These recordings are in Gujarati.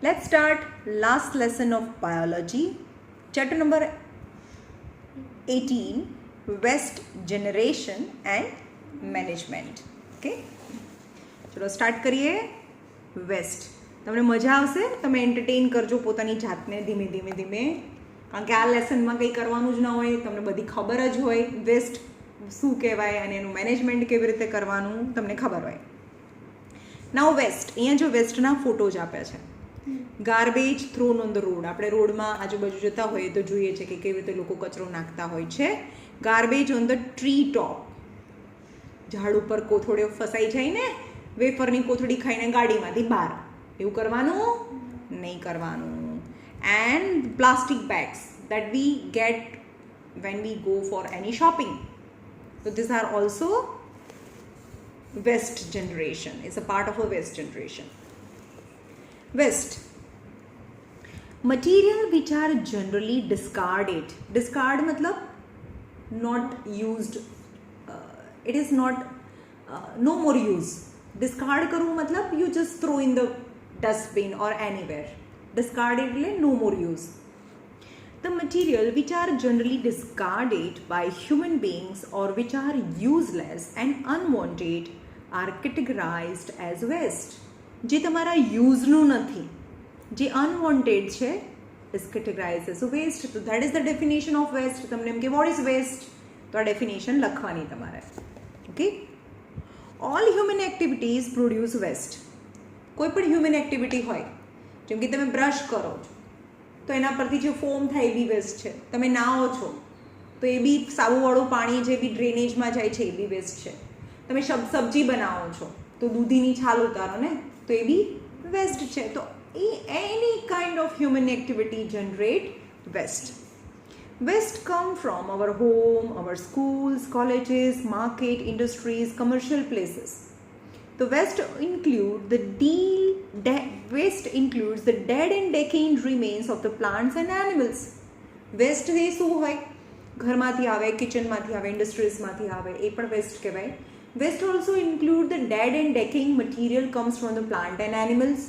Let's start last lesson of biology, chapter number 18, waste generation and management. Okay, ચલો સ્ટાર્ટ કરીએ. વેસ્ટ તમને મજા આવશે, તમે એન્ટરટેન કરજો પોતાની જાતને ધીમે ધીમે ધીમે, કારણ કે આ લેસનમાં કંઈ કરવાનું જ ન હોય, તમને બધી ખબર જ હોય વેસ્ટ શું કહેવાય અને એનું મેનેજમેન્ટ કેવી રીતે કરવાનું તમને ખબર હોય. નાઉ વેસ્ટ, અહીંયા જો વેસ્ટના ફોટોઝ આપ્યા છે. Garbage thrown on the road, આપણે રોડમાં આજુબાજુ જતા હોઈએ તો જોઈએ છે કે કેવી રીતે લોકો કચરો નાખતા હોય છે. ગાર્બેજ ઓન ધ ટ્રી ટોપ, ઝાડ ઉપર કોથળીઓ ફસાઈ જાય ને, વેફરની કોથળી ખાઈને ગાડીમાંથી બહાર, એવું કરવાનું નહીં કરવાનું. And plastic bags that we get when we go for any shopping, so these are also waste generation, is a part of a waste generation. Waste, material which are generally discarded. Discard matlab not used, it is not no more use. Discard karu matlab you just throw in the dustbin or anywhere. Discard એટલે no more use. The material which are generally discarded by human beings or which are useless and unwanted are categorized as waste. જે તમારા યુઝનું નથી, જે અનવોન્ટેડ છે, is categorized as waste. So that is the definition of waste. તમને એમ કે what is waste, તો આ ડેફિનેશન લખવાની તમારે. Okay, all human activities produce waste. કોઈ પણ હ્યુમન એક્ટિવિટી હોય, જેમ કે તમે બ્રશ કરો છો તો એના પરથી જે ફોમ થાય એ બી વેસ્ટ છે. તમે નાહો છો તો એ બી સાબુવાળું પાણી જે બી ડ્રેનેજમાં જાય છે એ બી વેસ્ટ છે. તમે સબ્જી બનાવો છો તો દૂધીની છાલ ઉતારો ને, તો એ બી વેસ્ટ છે. તો any kind of human activity generate waste. Waste come from our home, our schools, colleges, market, industries, commercial places. The waste includes the dead and decaying remains of the plants and animals. Waste એ શું હોય? ઘરમાંથી આવે, કિચનમાંથી આવે, ઇન્ડસ્ટ્રીઝમાંથી આવે, એ પણ વેસ્ટ કહેવાય. Waste also include the dead and decaying material comes from the plant and animals.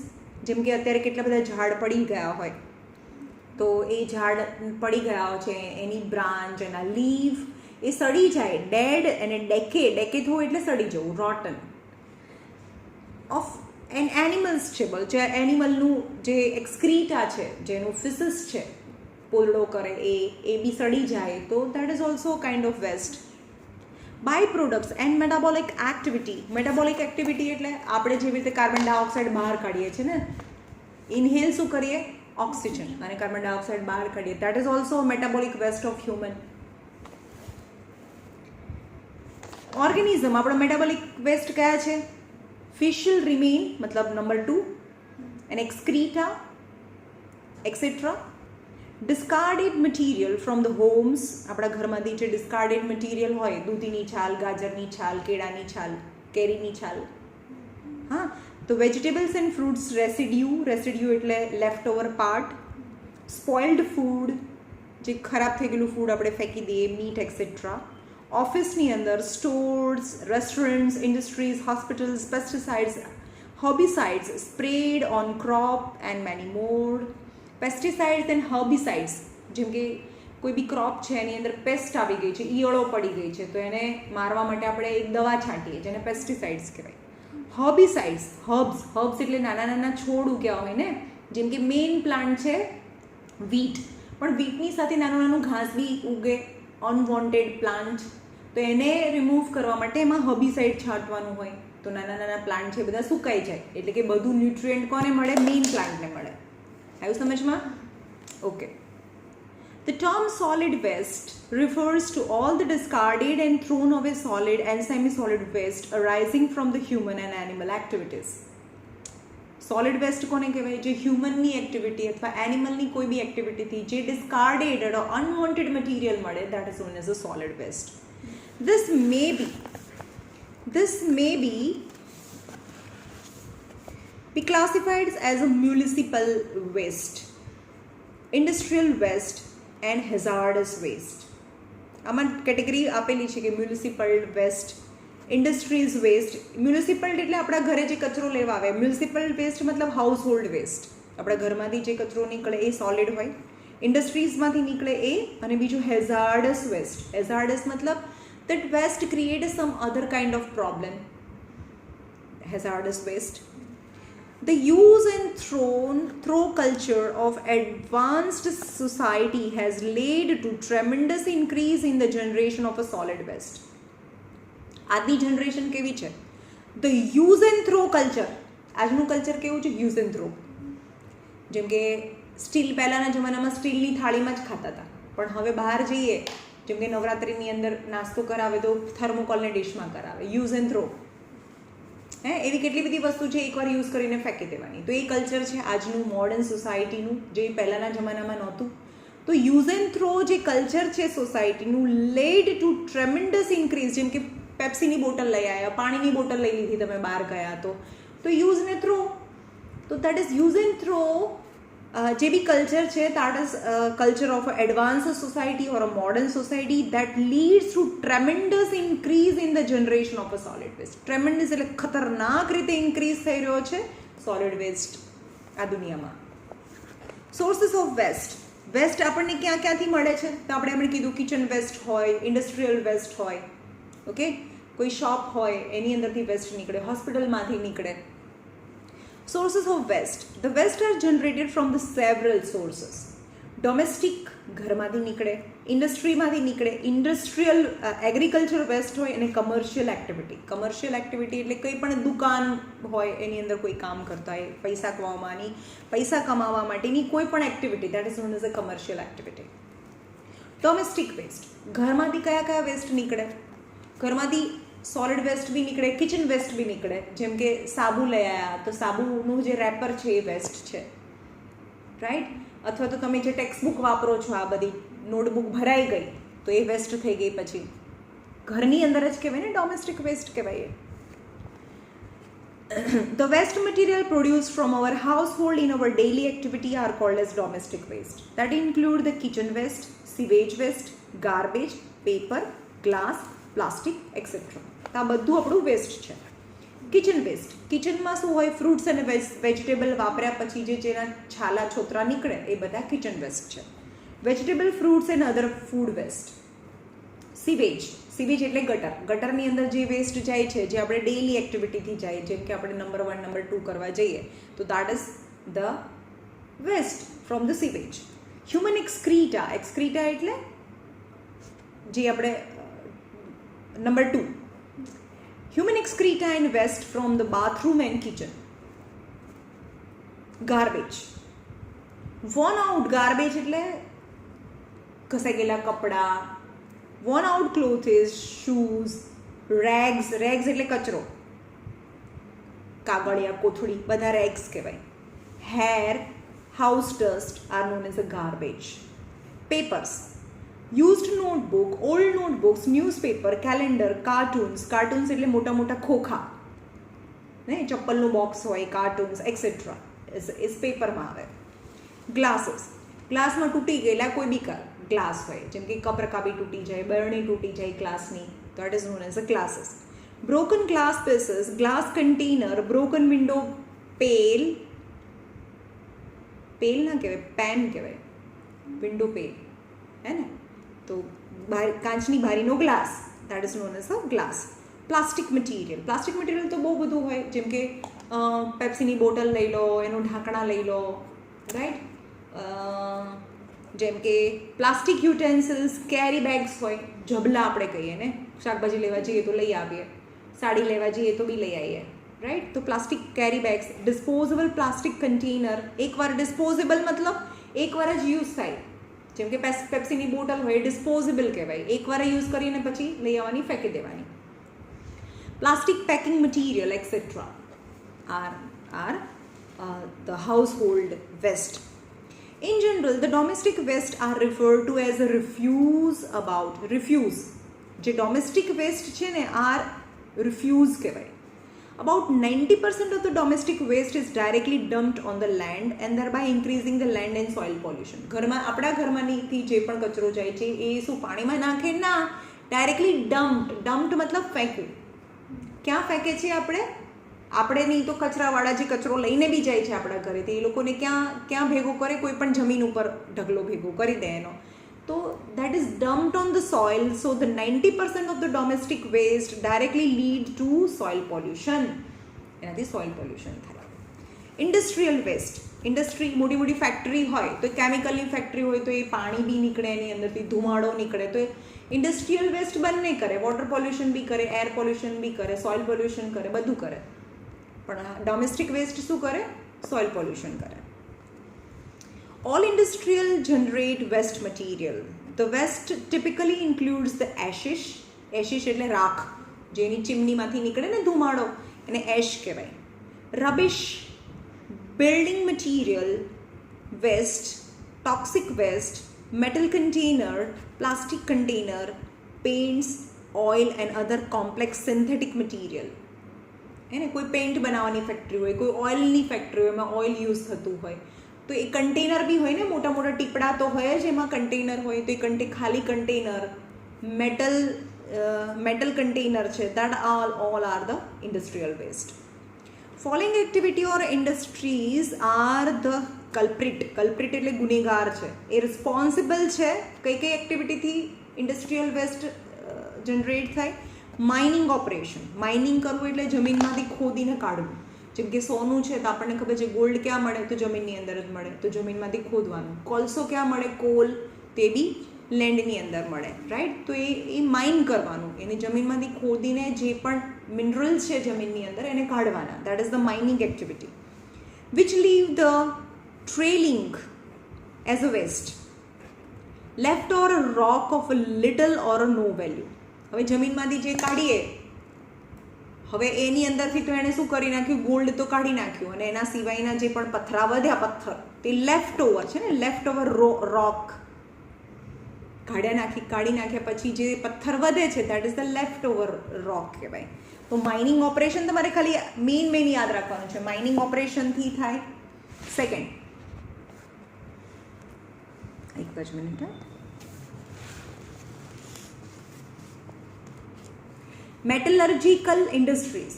જેમ કે અત્યારે કેટલા બધા ઝાડ પડી ગયા હોય, તો એ ઝાડ પડી ગયા છે, એની બ્રાન્ચ, એના લીફ એ સડી જાય, ડેડ અને ડેકે થવું એટલે સડી જવું, રોટન. ઓફ એન્ડ એનિમલ્સ છે, જે એનિમલનું જે એક્સક્રીટા છે, જેનું ફિસિસ છે, પોલડો કરે એ બી સડી જાય, તો that is also kind of waste. By products and metabolic activity. Metabolic activity એટલે આપણે જેવી રીતે કાર્બન ડાયોક્સાઇડ બહાર કાઢીએ છીએ ને, ઇન્હેલ શું કરીએ? ઓક્સિજન, અને કાર્બન ડાયોક્સાઇડ બહાર કાઢીએ, that is also metabolic waste of human organism. આપણો મેટાબોલિક વેસ્ટ કયા છે? ફિશિયલ રિમેન મતલબ number 2, and excreta etcetera. Discarded material from the homes, આપણા ઘરમાંથી જે ડિસ્કાર્ડેડ મટીરિયલ હોય, દૂધીની છાલ, ગાજરની છાલ, કેળાની છાલ, કેરીની છાલ. હા, તો વેજીટેબલ્સ એન્ડ ફ્રૂટ્સ રેસિડ્યુ એટલે લેફ્ટ ઓવર પાર્ટ. સ્પોઇલ્ડ ફૂડ, જે ખરાબ થઈ ગયેલું ફૂડ આપણે ફેંકી દઈએ, મીટ એક્સેટ્રા. ઓફિસની અંદર stores, restaurants, industries, hospitals, pesticides, herbicides spread on crop and many more. Pesticides and herbicides, જેમ કે કોઈ બી ક્રોપ છે એની અંદર પેસ્ટ આવી ગઈ છે, ઈયળો પડી ગઈ છે, તો એને મારવા માટે આપણે એક દવા છાંટીએ જેને પેસ્ટિસાઇડ્સ કહેવાય. હર્બિસાઇડ્સ, હર્બ્સ એટલે નાના નાના છોડ ઉગ્યા હોય ને, જેમ કે મેઇન પ્લાન્ટ છે વીટ, પણ વીટની સાથે નાનું નાનું ઘાસ બી ઉગે, અનવોન્ટેડ પ્લાન્ટ, તો એને રિમૂવ કરવા માટે એમાં હર્બિસાઇડ છાંટવાનું હોય, તો નાના નાના પ્લાન્ટ છે બધા સુકાઈ જાય, એટલે કે બધું ન્યુટ્રિયન્ટ કોને મળે? મેઇન પ્લાન્ટને મળે. આવ્યું સમજમાં? Okay. The term solid waste refers to all the discarded and thrown away solid and semi-solid waste arising from the human and animal activities. Solid waste કોને કહેવાય? જે હ્યુમનની એક્ટિવિટી અથવા એનિમલની કોઈ બી એક્ટિવિટીથી જે ડિસ્કાર્ડેડ or unwanted મટીરિયલ મળે, that is known as a solid waste. This may be classified as a municipal waste, industrial waste and hazardous waste. આમાં કેટેગરી આપેલી છે કે municipal waste, industries waste. Municipal એટલે આપણા ઘરે જે કચરો લેવા આવે, મ્યુનિસિપલ વેસ્ટ મતલબ હાઉસ હોલ્ડ વેસ્ટ. આપણા ઘરમાંથી જે કચરો નીકળે એ સોલિડ હોય, ઇન્ડસ્ટ્રીઝમાંથી નીકળે એ, અને બીજું હેઝાર્ડસ વેસ્ટ. હેઝાર્ડસ મતલબ that waste creates some other kind of problem. Hazardous waste. The use and throw culture of advanced society has led to tremendous increase in the generation of a solid waste. આજની જનરેશન કેવી છે? The use and throw culture. આજનું કલ્ચર કેવું છે? Use and throw. જેમ કે સ્ટીલ, પહેલાંના જમાનામાં સ્ટીલની થાળીમાં જ ખાતા હતા, પણ હવે બહાર જઈએ, જેમ કે નવરાત્રિની અંદર નાસ્તો કરાવે તો થર્મોકોલની ડિશમાં કરાવે. Use and throw. એવી કેટલી બધી વસ્તુ છે એકવાર યુઝ કરીને ફેંકી દેવાની. તો એ કલ્ચર છે આજનું મોડર્ન સોસાયટીનું, જે પહેલાંના જમાનામાં નહોતું. તો યુઝ એન્ડ થ્રો જે કલ્ચર છે સોસાયટીનું લેડ ટુ ટ્રેમેન્ડસ ઇન્ક્રીઝ. જેમ કે પેપ્સીની બોટલ લઈ આવ્યા, પાણીની બોટલ લઈ લીધી તમે બહાર ગયા તો યુઝ ને થ્રો. તો that is use and throw. જે બી કલ્ચર છે that is culture of advance society or a modern society that leads to tremendous increase in the generation of a solid waste. Tremendous એટલે ખતરનાક રીતે ઇન્ક્રીઝ થઈ રહ્યો છે સોલિડ વેસ્ટ આ દુનિયામાં. Sources of waste. વેસ્ટ આપણને ક્યાંથી મળે છે? તો આપણે કીધું કિચન વેસ્ટ હોય, ઇન્ડસ્ટ્રીયલ વેસ્ટ હોય, ઓકે, કોઈ શોપ હોય એની અંદરથી વેસ્ટ નીકળે, હોસ્પિટલમાંથી નીકળે. Sources of waste. The waste are generated from the several sources. Domestic, ઘરમાંથી નીકળે, ઇન્ડસ્ટ્રીમાંથી નીકળે, ઇન્ડસ્ટ્રીયલ એગ્રીકલ્ચર વેસ્ટ હોય, અને કમર્શિયલ એક્ટિવિટી. કમર્શિયલ એક્ટિવિટી એટલે કંઈ પણ દુકાન હોય એની અંદર કોઈ કામ કરતા હોય, પૈસા કમાવા માટેની કોઈ પણ activity, that is known as a commercial activity. Domestic waste. ઘરમાંથી કયા વેસ્ટ નીકળે? ઘરમાંથી સોલિડ વેસ્ટ બી નીકળે, કિચન વેસ્ટ બી નીકળે. જેમ કે સાબુ લઈ આવ્યા તો સાબુનું જે રેપર છે એ વેસ્ટ છે, રાઈટ? અથવા તો તમે જે ટેક્સ્ટબુક વાપરો છો, આ બધી નોટબુક ભરાઈ ગઈ તો એ વેસ્ટ થઈ ગઈ. પછી ઘરની અંદર જ કહેવાય ને, ડોમેસ્ટિક વેસ્ટ કહેવાય. The waste material produced from our household in our daily activity are called as domestic waste. That include the kitchen waste, sewage waste, garbage, paper, glass, plastic etcetera. આ બધું આપણું વેસ્ટ છે. Kitchen waste. કિચનમાં શું હોય? ફ્રૂટ્સ અને વેજીટેબલ વાપર્યા પછી જેના છાલા છોતરા નીકળે એ બધા કિચન વેસ્ટ છે. Vegetable, fruits and other food waste. Sewage. Sewage એટલે ગટર. ગટરની અંદર જે વેસ્ટ જાય છે, જે આપણે ડેઇલી એક્ટિવિટીથી જાય, જેમ કે આપણે નંબર 1, નંબર 2 કરવા જઈએ, તો that is the waste from the sewage. Human excreta. Excreta એટલે જે આપણે Number 2, human excreta and waste from the bathroom and kitchen. Garbage. Worn out garbage એટલે ઘસાઈ ગયેલા કપડા, worn out clothes, shoes, rags. Rags એટલે કચરો, કાગળિયા, કોથળી, બધા rags કહેવાય. Hair, house dust are known as a garbage. Papers. Used notebook, old notebooks, newspaper, calendar, cartoons. Cartoons એટલે મોટા મોટા ખોખા, ને ચપ્પલનું બોક્સ હોય, કાર્ટૂન્સ એક્સેટ્રા એ પેપરમાં આવે. ગ્લાસીસ. ગ્લાસમાં તૂટી ગયેલા કોઈ બી ગ્લાસ હોય, જેમ કે કપ રકાબી તૂટી જાય, બરણી તૂટી જાય ગ્લાસની, that is known as a glasses. Broken glass pieces, glass container, broken window pane. Pane ના કહેવાય, પેન કહેવાય, વિન્ડો પેલ, હે ને? તો કાચની બારીનો glass, that is known as a glass. Plastic material. Plastic material તો બહુ બધું હોય, જેમ કે પેપ્સીની બોટલ લઈ લો, એનું ઢાંકણા લઈ લો, રાઈટ? જેમ કે પ્લાસ્ટિક યુટેન્સિલ્સ, કેરી બેગ્સ હોય, જબલા આપણે કહીએ ને, શાકભાજી લેવા જઈએ તો લઈ આવીએ, સાડી લેવા જઈએ તો બી લઈ આવીએ, રાઈટ? તો પ્લાસ્ટિક કેરી બેગ્સ. Disposable plastic container. એકવાર ડિસ્પોઝેબલ મતલબ એકવાર જ યુઝ થાય. જેમ કે પેપ્સીની બોટલ હોય, ડિસ્પોઝેબલ કહેવાય, એકવાર યુઝ કરીને પછી લઈ આવવાની, ફેંકી દેવાની. Plastic packing material etcetera are the household waste. In general, the domestic waste are referred to as a refuse. જે domestic waste છે ને આર refuse કહેવાય. About 90% of the domestic waste is directly dumped on the land and thereby increasing the land and soil pollution. ઘરમાં, આપણા ઘરમાંથી જે પણ કચરો જાય છે એ શું પાણીમાં નાખે? ના, ડાયરેક્ટલી ડમ્પ્ડ. મતલબ ફેંકવું. ક્યાં ફેંકે છે આપણે? આપણે નહીં તો કચરાવાળા જે કચરો લઈને બી જાય છે આપણા ઘરેથી, એ લોકોને ક્યાં ભેગો કરે, કોઈ પણ જમીન ઉપર ઢગલો ભેગો કરી દે એનો. તો that is dumped on the soil. So the 90% of the domestic waste directly lead to soil pollution. એનાથી સોઇલ પોલ્યુશન થાય. ઇન્ડસ્ટ્રીયલ વેસ્ટ, ઇન્ડસ્ટ્રી મોટી ફેક્ટરી હોય તો કેમિકલની ફેક્ટરી હોય તો એ પાણી બી નીકળે, એની અંદરથી ધુમાડો નીકળે, તો ઇન્ડસ્ટ્રીયલ વેસ્ટ બંને કરે, વોટર પોલ્યુશન બી કરે, એર પોલ્યુશન બી કરે, સોઇલ પોલ્યુશન કરે, બધું કરે. પણ ડોમેસ્ટિક વેસ્ટ શું કરે? સોઇલ પોલ્યુશન કરે. All industrial generate waste material. The waste typically includes the ashes. Ashes એટલે રાખ, જેની ચીમનીમાંથી નીકળે ને ધુમાડો, એને એશ કહેવાય. Rubbish, building material, waste, toxic waste, metal container, plastic container, paints, oil and other complex synthetic material. એને કોઈ પેઇન્ટ બનાવવાની ફેક્ટરી હોય, કોઈ ઓઇલની ફેક્ટરી હોય, એમાં ઓઇલ યુઝ થતું હોય, તો એ કન્ટેનર બી હોય ને, મોટા ટીપડા તો હોય જ એમાં કન્ટેનર હોય, તો એ ખાલી કન્ટેનર મેટલ કન્ટેનર છે, that all are the industrial waste. Following activity or industries are the culprit એટલે ગુનેગાર છે, એ રિસ્પોન્સિબલ છે કઈ એક્ટિવિટીથી ઇન્ડસ્ટ્રીયલ વેસ્ટ જનરેટ થાય. માઇનિંગ ઓપરેશન, માઇનિંગ કરવું એટલે જમીનમાંથી ખોદીને કાઢવું. જેમ કે સોનું છે તો આપણને ખબર છે ગોલ્ડ ક્યાં મળે, તો જમીનની અંદર જ મળે, તો જમીનમાંથી ખોદવાનું. કોલસો ક્યાં મળે? કોલ, તે બી લેન્ડની અંદર મળે, રાઈટ. તો એ માઇન કરવાનું, એને જમીનમાંથી ખોદીને જે પણ મિનરલ્સ છે જમીનની અંદર એને કાઢવાના. That is the mining activity which leave the trailing as a waste left or a rock of a little or a no value. હવે જમીનમાંથી જે કાઢીએ, હવે એની અંદરથી તો એણે શું કરી નાખ્યું? ગોલ્ડ તો કાઢી નાખ્યું, અને એના સિવાયના જે પણ પથ્થરા વધ્યા, પથ્થર તે લેફ્ટ ઓવર છે ને, લેફ્ટ ઓવર રોક કાઢી નાખ્યા પછી જે પથ્થર વધે છે that is the left over rock કહેવાય. તો માઇનિંગ ઓપરેશન તમારે ખાલી મેઇન યાદ રાખવાનું છે, માઇનિંગ ઓપરેશનથી થાય. સેકન્ડ, એક જ મિનિટ. મેટલર્જિકલ ઇન્ડસ્ટ્રીઝ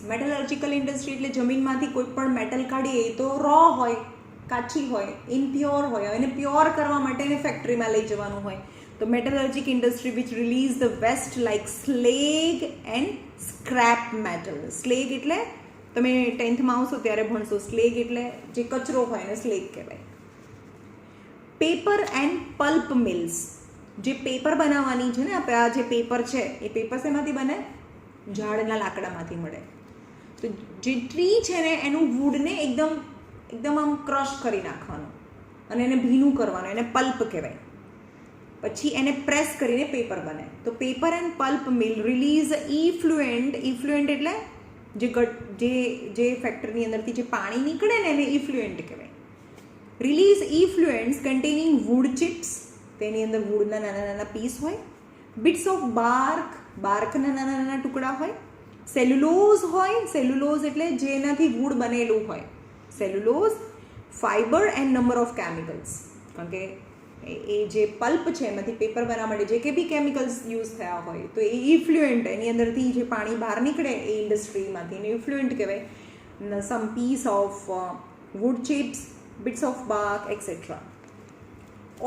એટલે જમીનમાંથી કોઈ પણ મેટલ કાઢીએ તો રો હોય, કાચી હોય, ઇમ્પ્યોર હોય, એને પ્યોર કરવા માટે એને ફેક્ટરીમાં લઈ જવાનું હોય. તો metallurgic industry which release the waste like slag and scrap metal. Slag એટલે તમે 10th આવશો ત્યારે ભણશો, સ્લેગ એટલે જે કચરો હોય એને સ્લેગ કહેવાય. પેપર એન્ડ પલ્પ મિલ્સ, જે પેપર બનાવવાની છે ને, આ જે પેપર છે એ પેપર શેમાંથી બને? ઝાડના લાકડામાંથી મળે. તો જે ટ્રી છે ને એનું વુડને એકદમ આમ ક્રશ કરી નાખવાનું અને એને ભીનું કરવાનું, એને પલ્પ કહેવાય. પછી એને પ્રેસ કરીને પેપર બને. તો paper and pulp mill release effluent એટલે જે ફેક્ટરીની અંદરથી જે પાણી નીકળે ને એને ઇફ્લુએન્ટ કહેવાય. રિલીઝ ઇફ્લુએન્ટ્સ કન્ટેનિંગ વુડ ચિપ્સ, તેની અંદર વુડના નાના પીસ હોય. બિટ્સ ઓફ બાર્કના નાના ટુકડા હોય. સેલ્યુલોઝ હોય, સેલ્યુલોઝ એટલે જેનાથી વુડ બનેલું હોય, cellulose. Fibre and number of chemicals, કારણ કે એ જે પલ્પ છે એમાંથી પેપર બનાવવા માટે જે કે બી કેમિકલ્સ યુઝ થયા હોય તો એ ઇફ્લુએન્ટ, એની અંદરથી જે પાણી બહાર નીકળે એ ઇન્ડસ્ટ્રીમાંથી એને ઇફ્લુએન્ટ કહેવાય. Some piece of wood chips, bits of bark, etc.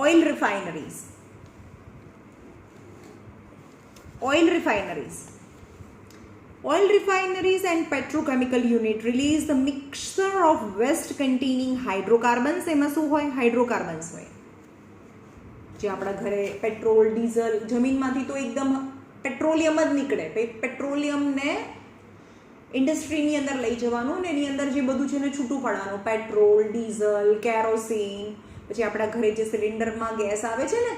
Oil refineries and petrochemical unit release the mixture of waste containing hydrocarbons. એમાં શું હોય? હાઇડ્રોકાર્બન્સ હોય. જે આપણા ઘરે પેટ્રોલ, ડીઝલ, જમીનમાંથી તો એકદમ પેટ્રોલિયમ જ નીકળે. પેટ્રોલિયમને ઇન્ડસ્ટ્રીની અંદર લઈ જવાનું ને એની અંદર જે બધું છે એને છૂટું પાડવાનું. પેટ્રોલ, ડીઝલ, કેરોસીન, પછી આપણા ઘરે જે સિલિન્ડરમાં ગેસ આવે છે ને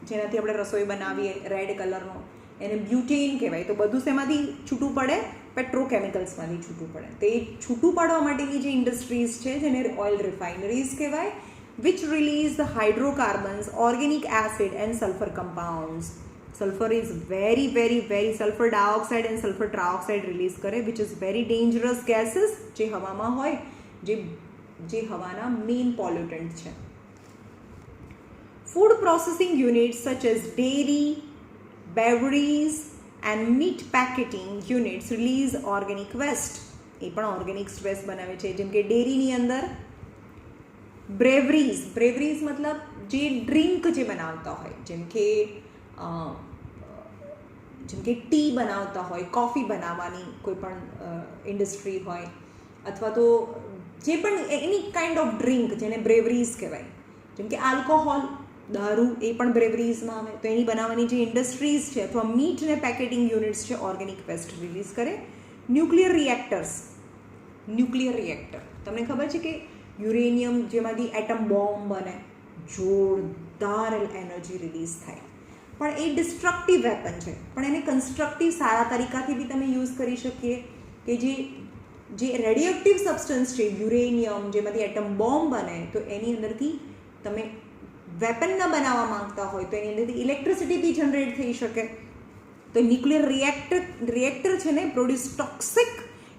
જેનાથી આપણે રસોઈ બનાવીએ રેડ કલરનો, એને બ્યુટેન કહેવાય. તો બધું શેમાંથી છૂટું પડે? પેટ્રોકેમિકલ્સમાંથી છૂટું પડે. તો એ છૂટું પાડવા માટેની જે ઇન્ડસ્ટ્રીઝ છે જેને ઓઇલ રિફાઇનરીઝ કહેવાય. which release the hydrocarbons, organic acid and sulfur compounds. Sulfur is very sulfur dioxide and sulfur trioxide release કરે, which is very dangerous gases જે હવામાં હોય, જે હવાના main pollutant છે. Food processing units such as dairy, beverage and meat packaging units release organic waste. એ પણ ઓર્ગેનિક વેસ્ટ બનાવે છે. જેમ કે ડેરીની અંદર બ્રેવરીઝ મતલબ જે ડ્રિંક જે બનાવતા હોય, જેમ કે ટી બનાવતા હોય, કોફી બનાવવાની કોઈ પણ ઇન્ડસ્ટ્રી હોય, અથવા તો જે પણ એની કાઇન્ડ ઓફ ડ્રિંક જેને બ્રેવરીઝ કહેવાય. જેમ કે આલ્કોહોલ, દારૂ, એ પણ બ્રેવરીઝમાં આવે. તો એની બનાવવાની જે ઇન્ડસ્ટ્રીઝ છે અથવા મીટ ને પેકેટિંગ યુનિટ્સ છે ઓર્ગેનિક વેસ્ટ રિલીઝ કરે. ન્યુક્લિયર રિએક્ટર, તમને ખબર છે કે યુરેનિયમ જેમાંથી એટમ બોમ્બ બને, જોરદાર એનર્જી રિલીઝ થાય. પણ એ ડિસ્ટ્રક્ટિવ વેપન છે, પણ એને કન્સ્ટ્રક્ટિવ સારા તરીકાથી બી તમે યુઝ કરી શકીએ. કે જે રેડિયોએક્ટિવ સબસ્ટન્સ છે યુરેનિયમ, જેમાંથી એટમ બોમ્બ બને, તો એની અંદરથી તમે વેપન ન બનાવવા માંગતા હોય તો એની અંદરથી ઇલેક્ટ્રિસિટી બી જનરેટ થઈ શકે. તો ન્યુક્લિયર રિએક્ટર છે ને produce toxic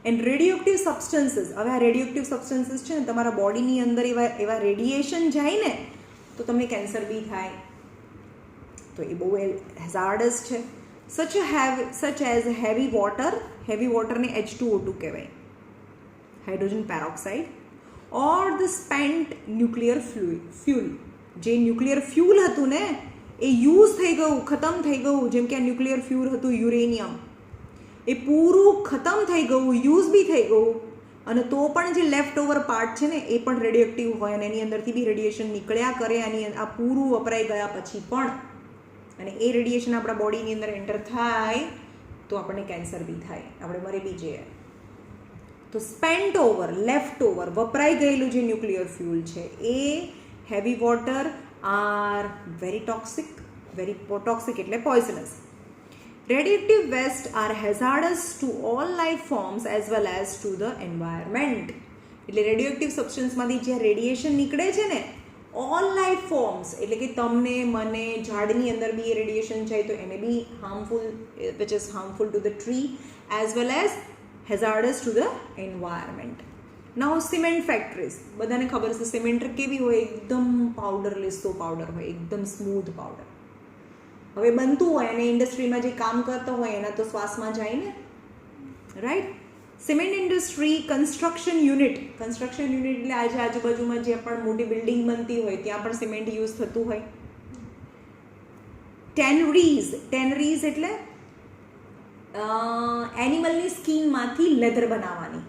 and radioactive substances. હવે આ રેડિયોએક્ટિવ સબસ્ટન્સીસ છે ને તમારા બોડીની અંદર એવા રેડિયેશન જાય ને તો તમને કેન્સર બી થાય. તો એ બહુ હેઝાર્ડસ છે. સચ એઝ હેવી વોટરને H2O2 કહેવાય, hydrogen peroxide, or the spent nuclear fuel. જે ન્યુક્લિયર ફ્યુલ હતું ને એ યુઝ થઈ ગયું, ખતમ થઈ ગયું. જેમ કે આ ન્યુક્લિયર ફ્યુલ હતું યુરેનિયમ, એ પૂરું ખતમ થઈ ગયું, યુઝ બી થઈ ગયું, અને તો પણ જે લેફ્ટ ઓવર પાર્ટ છે ને એ પણ રેડિયોએક્ટિવ હોય અને એની અંદરથી બી રેડિયેશન નીકળ્યા કરે. અને આ પૂરું વપરાઈ ગયા પછી પણ, અને એ રેડિયેશન આપણા બોડીની અંદર એન્ટર થાય તો આપણને કેન્સર બી થાય, આપણે મરી બી જઈએ. તો સ્પેન્ટ ઓવર, લેફ્ટ ઓવર, વપરાઈ ગયેલું જે ન્યુક્લિયર ફ્યુલ છે એ heavy water are very toxic એટલે poisonous. Radioactive waste are hazardous to all life forms as well as to the environment. એટલે રેડિયોએક્ટિવ સબસ્ટન્સમાંથી જે રેડિયેશન નીકળે છે ને, ઓલ લાઈફ ફોર્મ્સ એટલે કે તમને, મને, ઝાડની અંદર બી એ રેડિયેશન જાય તો એને બી harmful, which is harmful to the tree as well as hazardous to the environment. Now cement factories, બધાને ખબર છે સિમેન્ટ કેવી હોય, એકદમ પાવડર લીસો પાવડર હોય, એકદમ સ્મૂથ પાવડર. હવે બનતું હોય અને ઇન્ડસ્ટ્રીમાં જે કામ કરતો હોય એના તો શ્વાસમાં જાય ને, right. Cement industry construction unit એટલે આજે આજુબાજુમાં જે પણ મોટી બિલ્ડિંગ બનતી હોય ત્યાં પણ સિમેન્ટ યુઝ થતું હોય. ટેનરીઝ એટલે એનિમલની સ્કિનમાંથી લેધર બનાવવાની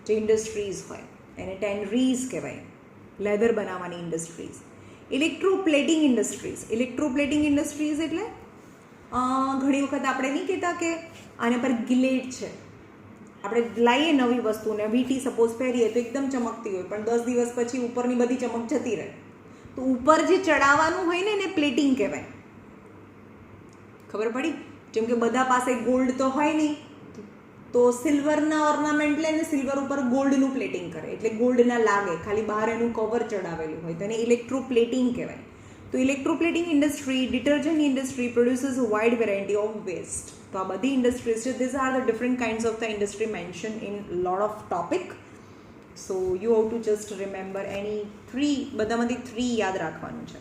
જે ઇન્ડસ્ટ્રીઝ હોય એને ટેનરીઝ કહેવાય, લેધર બનાવવાની ઇન્ડસ્ટ્રીઝ. ઇલેક્ટ્રોપ્લેટિંગ ઇન્ડસ્ટ્રીઝ એટલે ઘણી વખત આપણે નહીં કહેતા કે આના પર ગિલેટ છે, આપણે લાવીએ નવી વસ્તુને, વીટી સપોઝ પહેરીએ તો એકદમ ચમકતી હોય, પણ 10 દિવસ પછી ઉપરની બધી ચમક જતી રહે. તો ઉપર જે ચડાવવાનું હોય ને એને પ્લેટિંગ કહેવાય. ખબર પડી? જેમ કે બધા પાસે ગોલ્ડ તો હોય નહીં, તો સિલ્વરના ઓર્નામેન્ટ લઈને સિલ્વર ઉપર ગોલ્ડનું પ્લેટિંગ કરે, એટલે ગોલ્ડ ના લાગે, ખાલી બહાર એનું કવર ચડાવેલું હોય, તો એને ઇલેક્ટ્રોપ્લેટિંગ કહેવાય. તો electroplating industry, detergent industry produces a wide variety of waste. તો આ બધી ઇન્ડસ્ટ્રીઝ છે. This are the different kinds of the industry mention in lot of topic. So you have to just remember any 3, બધામાંથી 3 યાદ રાખવાનું છે.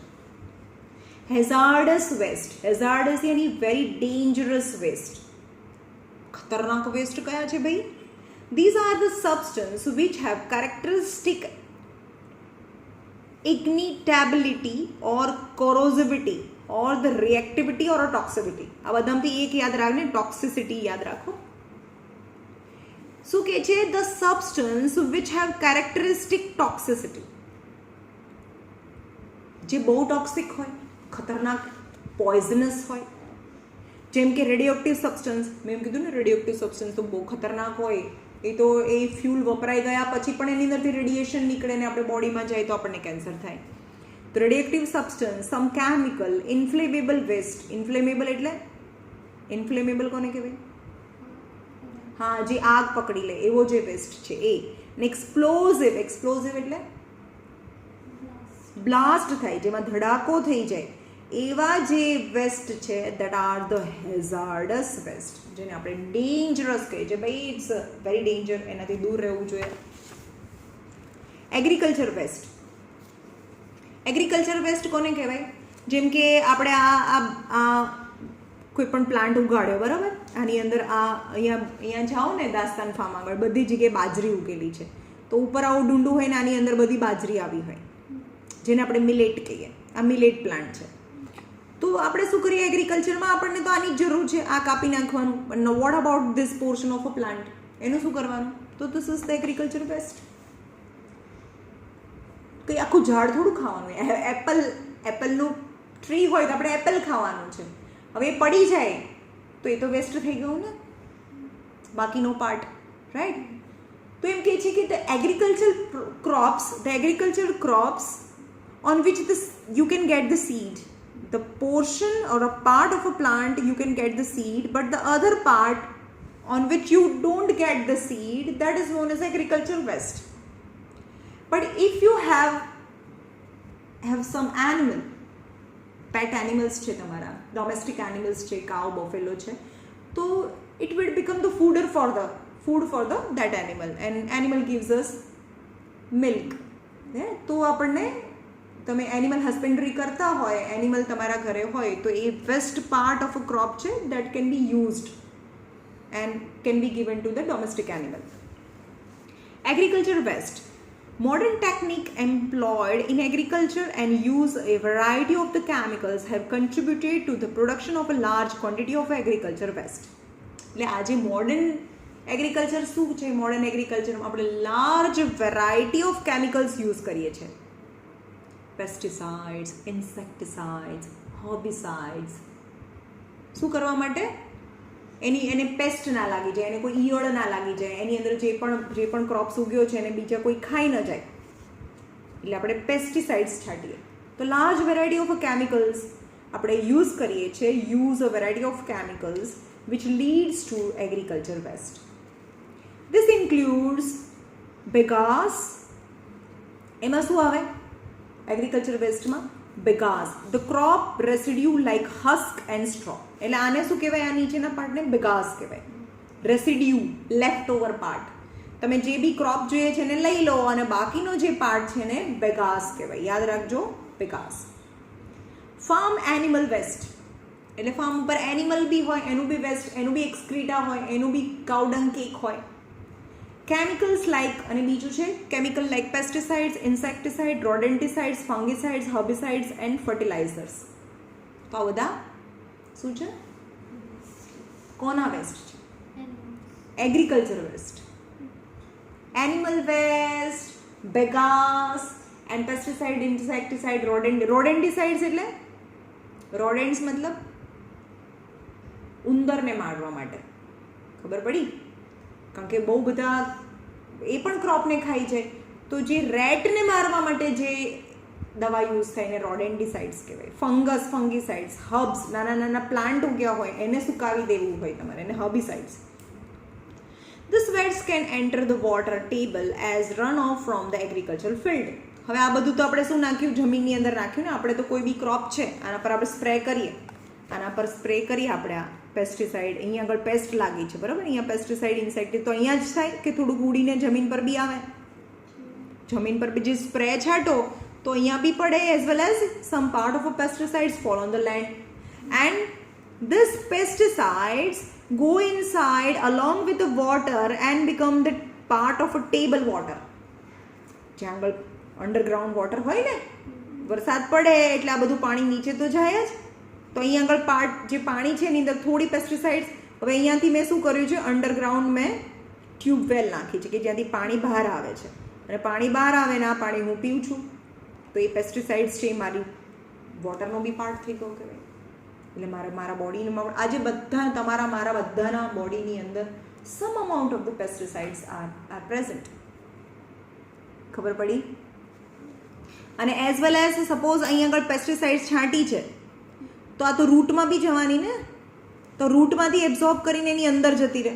હેઝાર્ડસ વેસ્ટ, હેઝાર્ડસ યાની વેરી ડેન્જરસ વેસ્ટ. ખતરનાક વેસ્ટ કયા છે ભાઈ? These are the substances which have characteristic ignitability or corrosivity or the reactivity or a toxicity. આ બધામાંથી એક યાદ રાખને, ટોક્સિસિટી યાદ રાખો. શું કહે છે? The substance which have characteristic toxicity. જે બહુ ટોક્સિક હોય, ખતરનાક, પોઈઝનસ હોય. જેમ કે રેડિયોએક્ટિવ સબસ્ટન્સ, મેં એમ કીધું ને રેડિયોએક્ટિવ સબસ્ટન્સ તો બહુ ખતરનાક હોય. એ તો એ ફ્યુલ વપરાઈ ગયા પછી પણ એની અંદરથી રેડિયેશન નીકળે ને આપણે બોડીમાં જાય તો આપણને કેન્સર થાય. તો રેડિયોએક્ટિવ સબસ્ટન્સ, સમ કેમિકલ, ઇન્ફ્લેમેબલ વેસ્ટ. ઇન્ફ્લેમેબલ એટલે ઇન્ફ્લેમેબલ કોને કહેવાય? હા, જે આગ પકડી લે એવો જે વેસ્ટ છે એ. ને એક્સપ્લોઝિવ એટલે બ્લાસ્ટ થાય, જેમાં ધડાકો થઈ જાય, એવા જે વેસ્ટ છે that are the hazardous waste, જેને આપણે ડેન્જરસ કહીએ છીએ. ભાઈ ઇટ્સ વેરી ડેન્જર, એનાથી દૂર રહેવું જોઈએ. એગ્રીકલ્ચર વેસ્ટ કોને કહેવાય? જેમ કે આપણે આ કોઈ પણ પ્લાન્ટ ઉગાડ્યો, બરાબર, આની અંદર અહીંયા જાઓ ને દાસ્તાન ફાર્મ આગળ બધી જગ્યાએ બાજરી ઉગેલી છે, તો ઉપર આવું ડુંડું હોય ને આની અંદર બધી બાજરી આવી હોય, જેને આપણે મિલેટ કહીએ. આ મિલેટ પ્લાન્ટ છે. તો આપણે શું કરીએ એગ્રીકલ્ચરમાં, આપણને તો આની જ જરૂર છે, આ કાપી નાખવાનું. પણ what about this portion of a plant, એનું શું કરવાનું? તો this is the agriculture waste. કંઈ આખું ઝાડ થોડું ખાવાનું હોય. એપલનું ટ્રી હોય તો આપણે એપલ ખાવાનું છે, હવે એ પડી જાય તો એ તો વેસ્ટ થઈ ગયું ને, બાકીનો પાર્ટ, રાઈટ? તો એમ કહે છે કે the agriculture crops on which you can get the seed, the portion or a part of a plant you can get the seed, but the other part on which you don't get the seed, that is known as agriculture waste. But if you have some animal, pet animals છે તમારા, domestic animals છે, cow, buffalo છે, તો it will become the food for that animal, and animal gives us milk. તો આપણને, તમે એનિમલ હસબેન્ડરી કરતા હોય, એનિમલ તમારા ઘરે હોય, તો એ waste part of a crop છે that can be used and can be given to the domestic animal. Agriculture waste. Modern technique employed in agriculture and use a variety of the chemicals have contributed to the production of a large quantity of agriculture waste. એટલે આજે મોડર્ન એગ્રીકલ્ચર શું છે? મોડર્ન એગ્રીકલ્ચરમાં આપણે large variety of chemicals use કરીએ છીએ. પેસ્ટિસાઇડ્સ, ઇન્સેક્ટિસાઇડ્સ, હર્બિસાઇડ્સ. શું કરવા માટે? એને પેસ્ટ ના લાગી જાય, એને કોઈ ઈયળ ના લાગી જાય, એની અંદર જે પણ ક્રોપ્સ ઉગ્યો છે એને બીજા કોઈ ખાઈ ન જાય, એટલે આપણે પેસ્ટિસાઇડ્સ છાંટીએ. તો લાર્જ વેરાયટી ઓફ કેમિકલ્સ આપણે યુઝ કરીએ છીએ, use a variety of chemicals which leads to agriculture waste. This includes bagasse. એમાં શું આવે agriculture વેસ્ટમાં? bagasse, the crop residue like husk and straw. એટલે આને શું કહેવાય? આ નીચેના પાર્ટને bagasse કહેવાય. Residue, left over part. તમે જે બી ક્રોપ જોઈએ છે એને લઈ લો અને બાકીનો જે પાર્ટ છે એને bagasse કહેવાય. યાદ રાખજો, bagasse. ફાર્મ એનિમલ વેસ્ટ, એટલે ફાર્મ ઉપર એનિમલ બી હોય એનું બી વેસ્ટ, એનું બી એક્સક્રીટા હોય, એનું બી કાઉડંગ કેક હોય. કેમિકલ્સ લાઇક, અને બીજું છે chemical like pesticides, insecticide, rodenticides, fungicides, herbicides and fertilisers. તો આ બધા શું છે? કોના વેસ્ટ છે? Agriculture waste. Animal waste, bagasse and pesticide, insecticide, rodenticides એટલે રોડેન્ટ્સ મતલબ ઉંદરને મારવા માટે, ખબર પડી? કારણ કે બહુ બધા એ પણ ક્રોપને ખાઈ જાય, તો જે રેટને મારવા માટે જે દવા યુઝ થાય એને રોડેન્ટિસાઇડ્સ કહેવાય. ફંગસ, ફંગીસાઇડ્સ, હર્બ્સ, નાના નાના પ્લાન્ટ ઉગ્યા હોય એને સુકાવી દેવું હોય તમારે, એને હર્બિસાઇડ્સ. This waste can enter the water table as runoff from the agricultural field. હવે આ બધું તો આપણે શું નાખ્યું? જમીનની અંદર નાખ્યું ને. આપણે તો કોઈ બી ક્રોપ છે આના પર આપણે સ્પ્રે કરીએ, આના પર સ્પ્રે કરીએ આપણે આ પેસ્ટિસાઇડ, અહીંયા આગળ પેસ્ટ લાગી છે, બરાબર, અહીંયા પેસ્ટિસાઇડ, ઇન્સેક્ટિસાઇડ તો અહીંયા જ થાય કે થોડુંક ઉડીને જમીન પર બી આવે? જમીન પર બી જે સ્પ્રે છાંટો તો અહીંયા બી પડે, as well as some part of a pesticides fall on the land, and this pesticides go inside along with the water and become the part of a table water. જ્યાં આગળ અંડરગ્રાઉન્ડ વોટર હોય ને, વરસાદ પડે એટલે આ બધું પાણી નીચે તો જાય જ, તો અહીંયા આગળ પાર્ટ જે પાણી છે એની અંદર થોડી પેસ્ટિસાઇડ્સ. હવે અહીંયાથી મેં શું કર્યું છે? અંડરગ્રાઉન્ડ મેં ટ્યુબવેલ નાખી છે કે જ્યાંથી પાણી બહાર આવે છે, અને પાણી બહાર આવે ને આ પાણી હું પીઉં છું, તો એ પેસ્ટિસાઇડ્સ છે એ મારી વોટરનો બી પાર્ટ થઈ ગયો કહેવાય. એટલે મારા બોડીમાં આજે બધા મારા બધાના બોડીની અંદર some amount of the pesticides are present. ખબર પડી? અને એઝ વેલ એઝ સપોઝ અહીં આગળ પેસ્ટિસાઇડ્સ છાંટી છે તો આ તો રૂટમાં બી જવાની ને, તો રૂટમાંથી એબ્ઝોર્બ કરીને એની અંદર જતી રહે.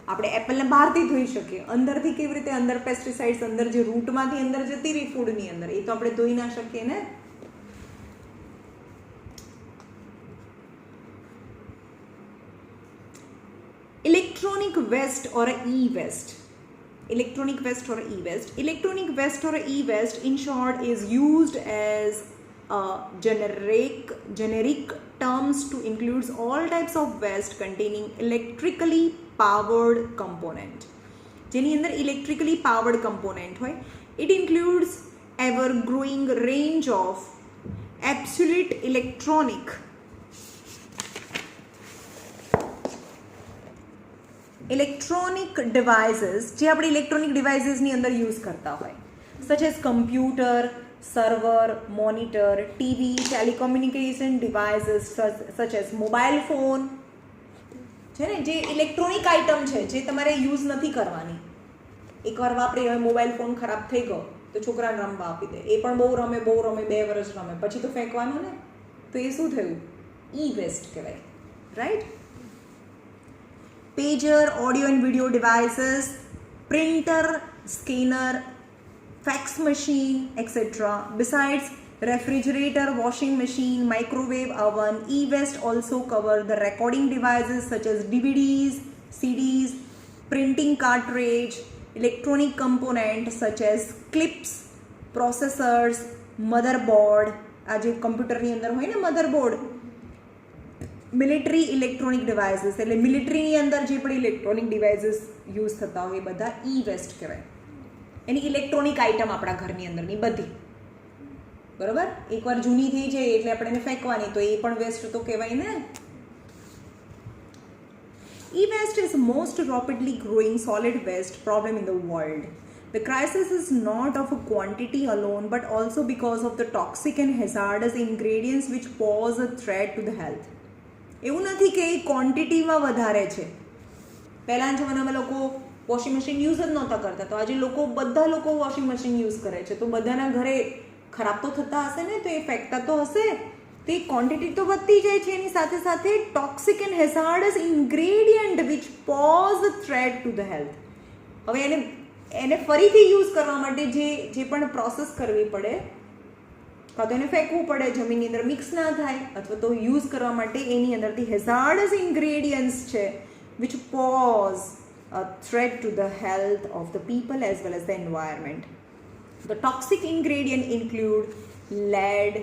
આપણે એપલને બહારથી ધોઈ શકીએ, અંદરથી કેવી રીતે? અંદર પેસ્ટિસાઇડ્સ અંદર જે રૂટમાંથી અંદર જતી રહી ફૂડની અંદર, એ તો આપણે ધોઈ ના શકીએ ને. Electronic waste or e-waste. Electronic waste or e-waste. Electronic waste or e-waste in short is used as generic terms to includes all types of waste containing electrically powered component. જેની અંદર electrically powered component હોય. It includes ever growing range of absolute electronic devices જે આપણે ઇલેક્ટ્રોનિક ડિવાઇસીસની અંદર યુઝ કરતા હોય, such as computer, server, monitor, TV, telecommunication devices such as mobile phone, છે ને, જે ઇલેક્ટ્રોનિક આઇટમ છે જે તમારે યુઝ નથી કરવાની. એકવાર વાપરી, હવે મોબાઈલ ફોન ખરાબ થઈ ગયો તો છોકરાને રમવા આપી દે, એ પણ બહુ રમે 2 વર્ષ રમે, પછી તો ફેંકવાનું ને, તો એ શું થયું? ઈ વેસ્ટ કહેવાય, right? Pager, audio and video devices, printer, scanner, fax machine, etc. Besides refrigerator, washing machine, microwave oven, e-waste also cover the recording devices such as DVDs, CDs, printing cartridge, electronic components such as clips, processors, motherboard. આ જે કમ્પ્યુટરની અંદર હોય ને મધરબોર્ડ, મિલિટરી ઇલેક્ટ્રોનિક ડિવાઇસીસ, એટલે મિલિટરીની અંદર જે પણ ઇલેક્ટ્રોનિક ડિવાઇસીસ યુઝ થતા હોય એ બધા ઈ વેસ્ટ કહેવાય. એની ઇલેક્ટ્રોનિક આઇટમ આપણા ઘરની અંદરની બધી, બરાબર? એકવાર જૂની થઈ જાય એટલે આપણે એને ફેંકવાની, તો એ પણ વેસ્ટ તો કહેવાય ને. E-waste is most rapidly growing solid waste problem in the world. The crisis is not of a quantity alone but also because of the toxic and hazardous ingredients which pose a threat to the health. એવું નથી કે એ ક્વોન્ટિટીમાં વધારે છે. પહેલાંના જમાનામાં લોકો વોશિંગ મશીન યુઝ જ નહોતા કરતા, તો આજે બધા લોકો વોશિંગ મશીન યુઝ કરે છે, તો બધાના ઘરે ખરાબ તો થતા હશે ને, તો એ ફેંકતા તો હશે, તો એ ક્વોન્ટિટી તો વધતી જાય છે. એની સાથે સાથે toxic and hazardous ingredient which pose threat to the health. હવે એને ફરીથી યુઝ કરવા માટે જે પણ પ્રોસેસ કરવી પડે, કાં તો એને ફેંકવું પડે, જમીનની અંદર મિક્સ ના થાય, અથવા તો યુઝ કરવા માટે એની અંદરથી હેઝાર્ડસ ઇન્ગ્રેડિયન્ટ્સ છે which pose a threat to the health of the people as well as the environment. The toxic ingredients include lead,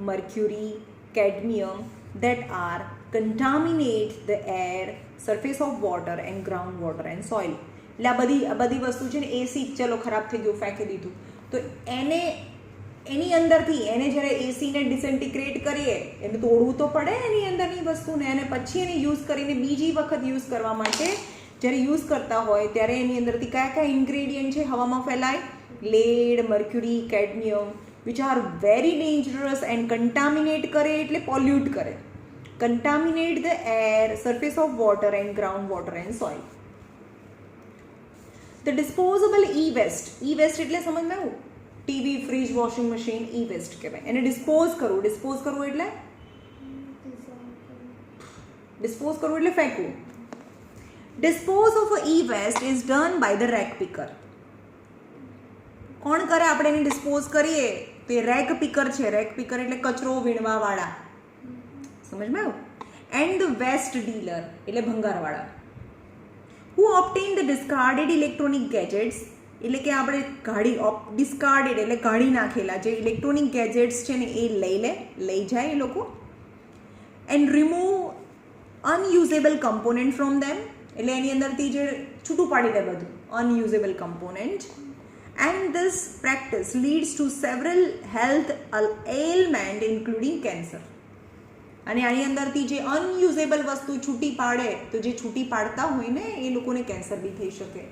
mercury, cadmium that are contaminate the air, surface of water and groundwater and soil. એટલે આ બધી વસ્તુ છે ને, એસી ચલો ખરાબ થઈ ગયું, ફેંકી દીધું, તો એની અંદરથી એને જ્યારે એસીને ડિસઇન્ટિગ્રેટ કરીએ, એને તોડવું તો પડે એની અંદરની વસ્તુને, અને પછી એને યુઝ કરીને બીજી વખત યુઝ કરવા માટે જ્યારે યુઝ કરતા હોય ત્યારે એની અંદરથી કયા ઇન્ગ્રેડિયન્ટ છે હવામાં ફેલાય? Lead, mercury, cadmium, which are very dangerous and contaminate કરે, એટલે પોલ્યુટ કરે, contaminate the air, surface of water and ground water and soil. The disposable e waste એટલે સમજમાં આવ્યું? TV, fridge, washing machine e waste કહેવાય. એને ડિસ્પોઝ કરવું એટલે ફેંકવું. Dispose of e-waste is done by the rag picker. કોણ કરે? આપણે એને ડિસ્પોઝ કરીએ તો એ રેગ પિકર છે. રેગ પિકર એટલે કચરો વીણવાવાળા, સમજમાં આવ્યું? એન્ડ ધ વેસ્ટ ડીલર એટલે ભંગારવાળા. who obtain the discarded electronic gadgets, એટલે કે આપણે ડિસ્કાર્ડેડ એટલે કાઢી નાખેલા જે ઇલેક્ટ્રોનિક ગેજેટ્સ છે ને એ લઈ જાય એ લોકો. And remove unusable component from them, એટલે એની અંદરથી જે છૂટું પાડી દે બધું, unusable component. And this practice leads to several health ailment including cancer. અને આની અંદરથી જે અનયુઝેબલ વસ્તુ છૂટી પાડે, તો જે છૂટી પાડતા હોય ને એ લોકોને કેન્સર બી થઈ શકે.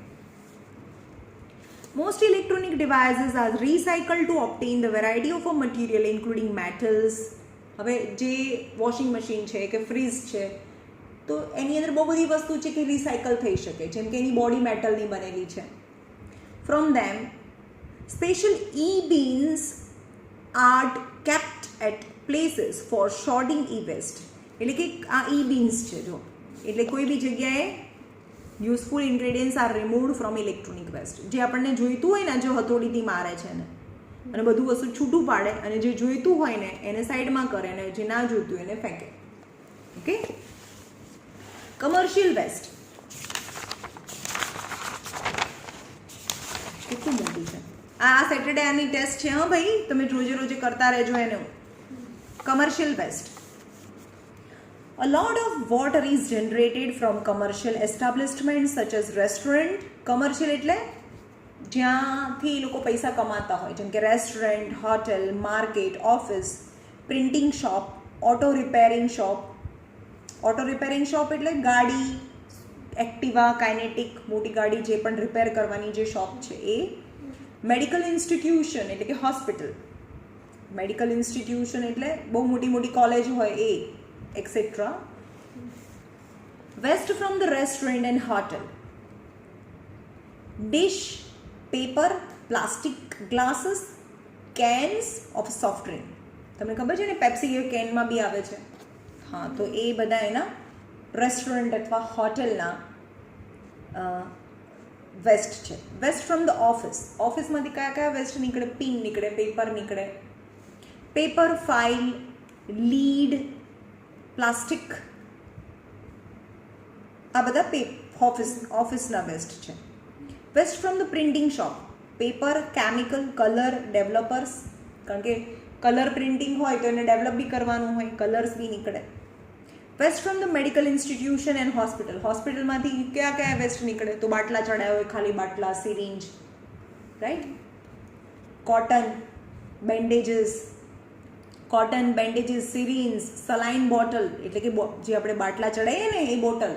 Most electronic devices are recycled to obtain the variety of a material including metals. હવે જે વોશિંગ મશીન છે કે ફ્રીજ છે, તો એની અંદર બહુ બધી વસ્તુ છે કે રિસાયકલ થઈ શકે, જેમ કે એની બોડી મેટલની બનેલી છે. From them special e-beans are kept at places for sorting e-waste. એટલે કે આ e-beans છે, જો એટલે કોઈ બી જગ્યાએ useful ingredients are removed from electronic waste. જે આપણને જોઈતું હોય ને, જો હથોડીથી મારે છે ને અને બધું વસ્તુ છૂટું પાડે, અને જે જોઈતું હોય ને એને સાઈડમાં કરે, અને જે ના જોઈતું એને ફેંકે. ઓકે. કમર્શિયલ વેસ્ટ કેટલું મોટું છે. આ સેટરડે આની ટેસ્ટ છે, હા ભાઈ, તમે રોજે કરતા રહેજો એને. commercial waste. A lot of water is generated from commercial establishments such as restaurant. Commercial એટલે જ્યાંથી લોકો પૈસા કમાતા હોય, જેમ કે restaurant, hotel, market, office, printing shop, auto repairing shop. Auto repairing shop એટલે ગાડી, એક્ટિવા, કાઇનેટિક, મોટી ગાડી જે પણ રિપેર કરવાની જે શોપ છે એ. મેડિકલ ઇન્સ્ટિટ્યુશન એટલે કે હોસ્પિટલ. મેડિકલ ઇન્સ્ટિટ્યુશન એટલે બહુ મોટી મોટી કોલેજ હોય એ, etcetera. Waste from the restaurant and hotel. Dish, paper, plastic glasses, cans of soft drink. તમને ખબર છે ને પેપ્સી કેનમાં બી આવે છે. હા, તો એ બધા એના રેસ્ટોરન્ટ અથવા હોટેલના વેસ્ટ છે. Waste from the office. ઓફિસમાંથી કયા કયા વેસ્ટ નીકળે? પિન નીકળે, પેપર નીકળે. પેપર, ફાઇલ, લીડ, પ્લાસ્ટિક, આ બધા ઓફિસના વેસ્ટ છે. Waste from the printing shop. Paper, chemical, colour, developers, કારણ કે કલર પ્રિન્ટિંગ હોય તો એને ડેવલપ બી કરવાનું હોય, કલર્સ બી નીકળે. Waste from the medical institution and hospital. હોસ્પિટલમાંથી કયા કયા વેસ્ટ નીકળે? તો બાટલા ચડાવ્યા હોય, ખાલી બાટલા, syringe, right. Cotton, bandages, syringe, saline bottle એટલે કે જે આપણે બાટલા ચડાવીએ ને એ બોટલ.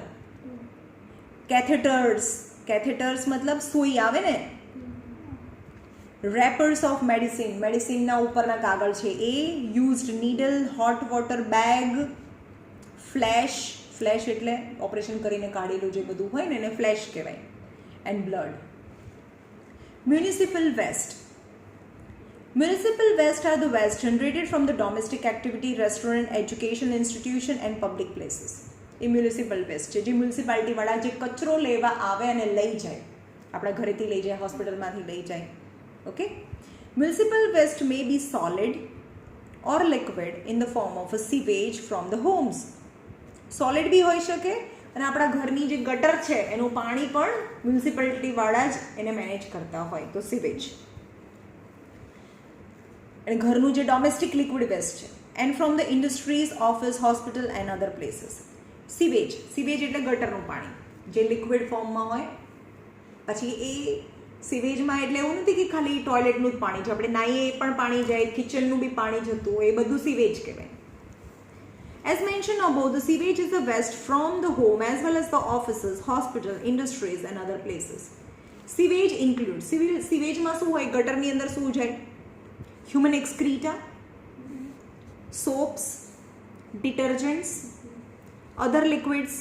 કેથેટર્સ મતલબ સુઈ આવે ને. રેપર્સ ઓફ મેડિસિનના ઉપરના કાગળ છે એ. Used needle, hot water bag, flesh એટલે ઓપરેશન કરીને કાઢેલું જે બધું હોય ને એને ફ્લેશ કહેવાય. And blood. Municipal waste. Municipal waste are the waste generated from the domestic activity, restaurant, education institution and public places. એ મ્યુનિસિપલ વેસ્ટ છે, જે મ્યુનિસિપાલિટીવાળા જે કચરો લેવા આવે અને લઈ જાય, આપણા ઘરેથી લઈ જાય, હોસ્પિટલમાંથી લઈ જાય. Okay. Municipal waste may be solid or liquid in the form of a sewage from the homes. Solid બી હોઈ શકે અને આપણા ઘરની જે ગટર છે એનું પાણી પણ મ્યુનિસિપાલિટીવાળા જ એને મેનેજ કરતા હોય, તો સીવેજ. અને ઘરનું જે ડોમેસ્ટિક લિક્વિડ વેસ્ટ છે. And from the industries, office, hospital and other places. Sewage એટલે ગટરનું પાણી જે લિક્વિડ ફોર્મમાં હોય. પછી એ સીવેજમાં એટલે એવું નથી કે ખાલી ટોયલેટનું જ પાણી છે, આપણે નાહીએ એ પણ પાણી જાય, કિચનનું બી પાણી જતું હોય, એ બધું સીવેજ કહેવાય. As mentioned above, the sewage is the waste from the home as well as the offices, hospital, industries and other places. Sewage includes, સીવેજમાં શું હોય? ગટરની અંદર શું જાય? Human excreta, soaps, detergents, other liquids,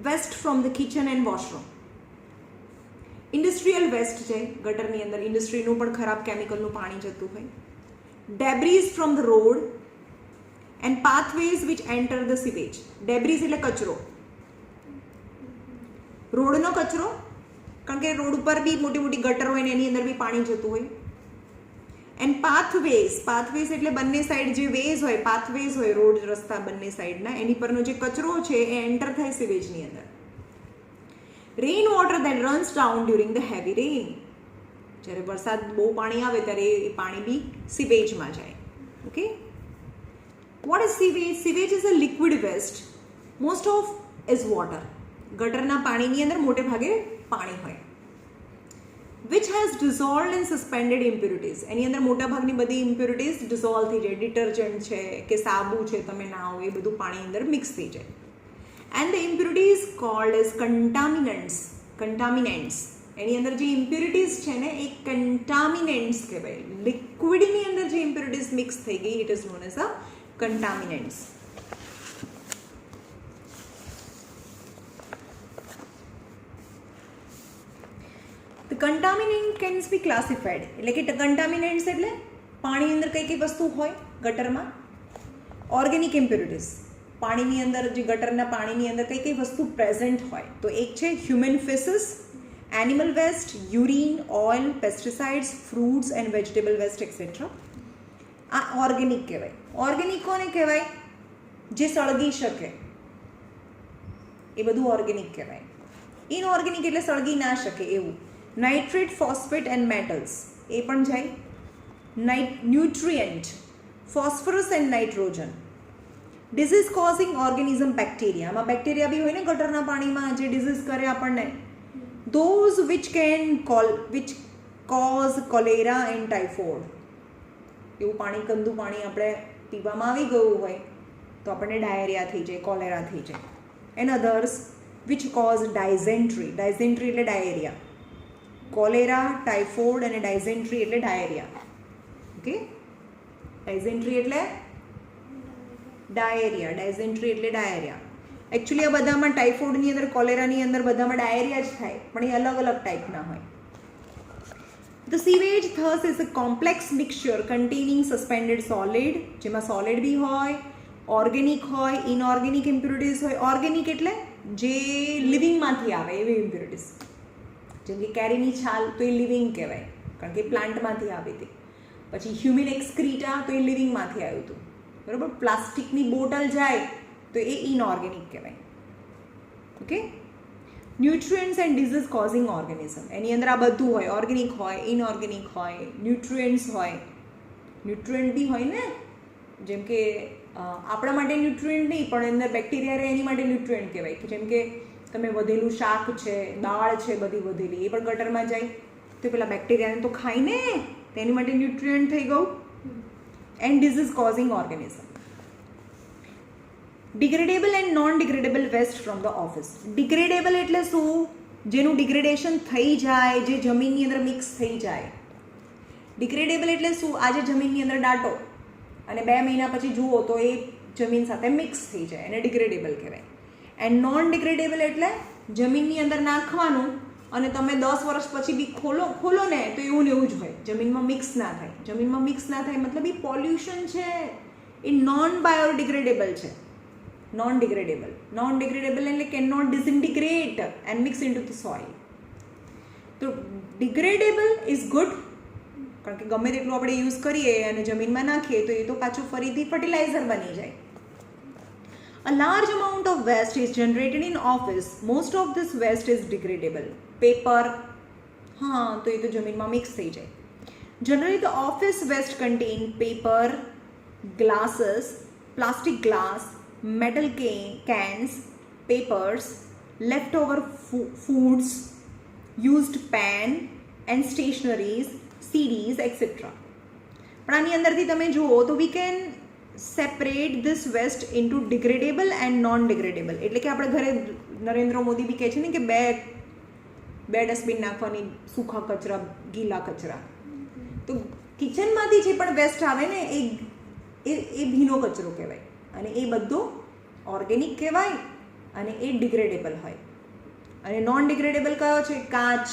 waste from the kitchen and washroom. Industrial waste છે, ગટરની અંદર ઇન્ડસ્ટ્રીનું પણ ખરાબ કેમિકલનું પાણી જતું હોય. Debris from the road and pathways which enter the sewage. Debris એટલે કચરો, રોડનો કચરો, કારણ કે રોડ ઉપર બી મોટી મોટી ગટર હોય ને એની અંદર બી પાણી જતું હોય. એન્ડ પાથવેઝ એટલે બંને સાઈડ જે વેઝ હોય, પાથવેઝ હોય, રોડ રસ્તા બંને સાઈડના, એની પરનો જે કચરો છે એ એન્ટર થાય સીવેજની અંદર. Rain water that runs down during the heavy rain. જ્યારે વરસાદ બહુ પાણી આવે ત્યારે એ પાણી બી સીવેજમાં જાય. Okay. What is sewage? Sewage is a liquid waste. Most of is water. ગટરના પાણીની અંદર મોટે ભાગે પાણી હોય. which has dissolved and suspended impurities. એની અંદર મોટા ભાગની બધી impurities dissolve થઈ જાય. ડિટર્જન્ટ છે કે સાબુ છે તમે નાઓ એ બધું પાણી અંદર મિક્સ થઈ જાય. and the impurities called as contaminants. એની અંદર જે impurities છે ને એ contaminants કહેવાય. લિક્વિડની અંદર જે impurities મિક્સ થઈ ગઈ it is known as a contaminants. The contaminant can be classified. એટલે કે contaminants એટલે પાણીની અંદર કઈ કઈ વસ્તુ હોય ગટરમાં? ઓર્ગેનિક ઇમ્પ્યોરિટીઝ. પાણીની અંદર જે ગટરના પાણીની અંદર કઈ કઈ વસ્તુ પ્રેઝન્ટ હોય? તો એક છે human faeces, animal waste, urine, oil, pesticides, fruits and vegetable waste etcetera. આ ઓર્ગેનિક કહેવાય. ઓર્ગેનિક કોને કહેવાય? જે સળગી શકે, એ બધું ઓર્ગેનિક કહેવાય. ઇનઓર્ગેનિક એટલે સળગી ના શકે એવું. નાઇટ્રેટ, ફોસ્ફેટ એન્ડ મેટલ્સ એ પણ જાય. Nutrient, phosphorus and nitrogen. Disease causing organism bacteria. આમાં બેક્ટેરિયા બી હોય ને ગટરના પાણીમાં જે ડિઝીઝ કરે આપણને. Those which cause cholera and typhoid. એવું પાણી ગંદુ પાણી આપણે પીવામાં આવી ગયું હોય તો આપણને ડાયરિયા થઈ જાય, કોલેરા થઈ જાય. And others which cause dysentery. Dysentery એટલે ડાયરિયા. કોલેરા, ટાઇફોઇડ અને ડાયઝેન્ટ્રી એટલે ડાયરિયા. ઓકે, ડાયઝેન્ટ્રી એટલે ડાયરિયા, ડાયઝેન્ટ્રી એટલે ડાયરિયા. એકચ્યુઅલી આ બધામાં ટાઇફોઇડની અંદર, કોલેરાની અંદર બધામાં ડાયરિયા જ થાય, પણ એ અલગ અલગ ટાઈપના હોય. The sewage thus is a complex mixture containing suspended solid, જેમાં સોલિડ બી હોય, ઓર્ગેનિક હોય, ઇનઓર્ગેનિક ઇમ્પ્યુરિટીઝ હોય. ઓર્ગેનિક એટલે જે લિવિંગમાંથી આવે એવી ઇમ્પ્યુરિટીઝ. જેમ કે કેરીની છાલ તો એ લિવિંગ કહેવાય, કારણ કે પ્લાન્ટમાંથી આવી હતી. પછી હ્યુમન એક્સક્રીટા તો એ લિવિંગમાંથી આવ્યું હતું, બરાબર. પ્લાસ્ટિકની બોટલ જાય તો એ ઇનઓર્ગેનિક કહેવાય. Okay. Nutrients and disease causing organism. એની અંદર આ બધું હોય, ઓર્ગેનિક હોય, ઇનઓર્ગેનિક હોય, ન્યુટ્રિયન્ટ્સ હોય. ન્યુટ્રિયન્ટ બી હોય ને, જેમ કે આપણા માટે ન્યુટ્રિયન્ટ નહીં, પણ અંદર બેક્ટેરિયા રહે એની માટે ન્યુટ્રિયન્ટ કહેવાય. કે જેમ કે તમે વધેલું શાક છે, દાળ છે બધી વધેલી, એ પણ ગટરમાં જાય તો પેલા બેક્ટેરિયાને તો ખાઈને તેની માટે ન્યુટ્રિયન્ટ થઈ ગયું. And disease causing organism. Degradable and non degradable waste from the office. Degradable એટલે શું? જેનું ડિગ્રેડેશન થઈ જાય, જે જમીનની અંદર મિક્સ થઈ જાય. ડિગ્રેડેબલ એટલે શું? આજે જમીનની અંદર દાટો અને 2 મહિના પછી જુઓ તો એ જમીન સાથે મિક્સ થઈ જાય, એને ડિગ્રેડેબલ કહેવાય. એન્ડ નોન ડિગ્રેડેબલ એટલે જમીનની અંદર નાખવાનું અને તમે 10 વર્ષ પછી બી ખોલો ને તો એવું ને એવું જ હોય, જમીનમાં મિક્સ ના થાય. જમીનમાં મિક્સ ના થાય મતલબ એ પોલ્યુશન છે, એ નોન બાયોડિગ્રેડેબલ છે. નોન ડિગ્રેડેબલ એટલે can not disintegrate and mix into the soil. તો ડિગ્રેડેબલ ઇઝ ગુડ, કારણ કે ગમે તેટલું આપણે યુઝ કરીએ અને જમીનમાં નાખીએ તો એ તો પાછું ફરીથી ફર્ટિલાઇઝર બની જાય. A large amount of waste is generated in office. Most of this waste is degradable. Paper, हाँ तो ये तो जमीन में मिक्स થઈ જાય. Generally the office waste contain paper, glasses, plastic glass, metal cans, papers, leftover foods, used pen and stationeries, CDs, etc. પણ આની અંદરથી તમે જુઓ તો we can separate this waste into degradable and non degradable. એટલે કે આપણે ઘરે નરેન્દ્ર મોદી બી કહે છે ને કે બે ડસ્ટબિન નાખવાની, સૂકા કચરા, ગીલા કચરા. તો કિચનમાંથી જે પણ વેસ્ટ આવે ને એ ભીનો કચરો કહેવાય અને એ બધો ઓર્ગેનિક કહેવાય અને એ ડિગ્રેડેબલ હોય. અને નોન ડિગ્રેડેબલ કયો છે? કાચ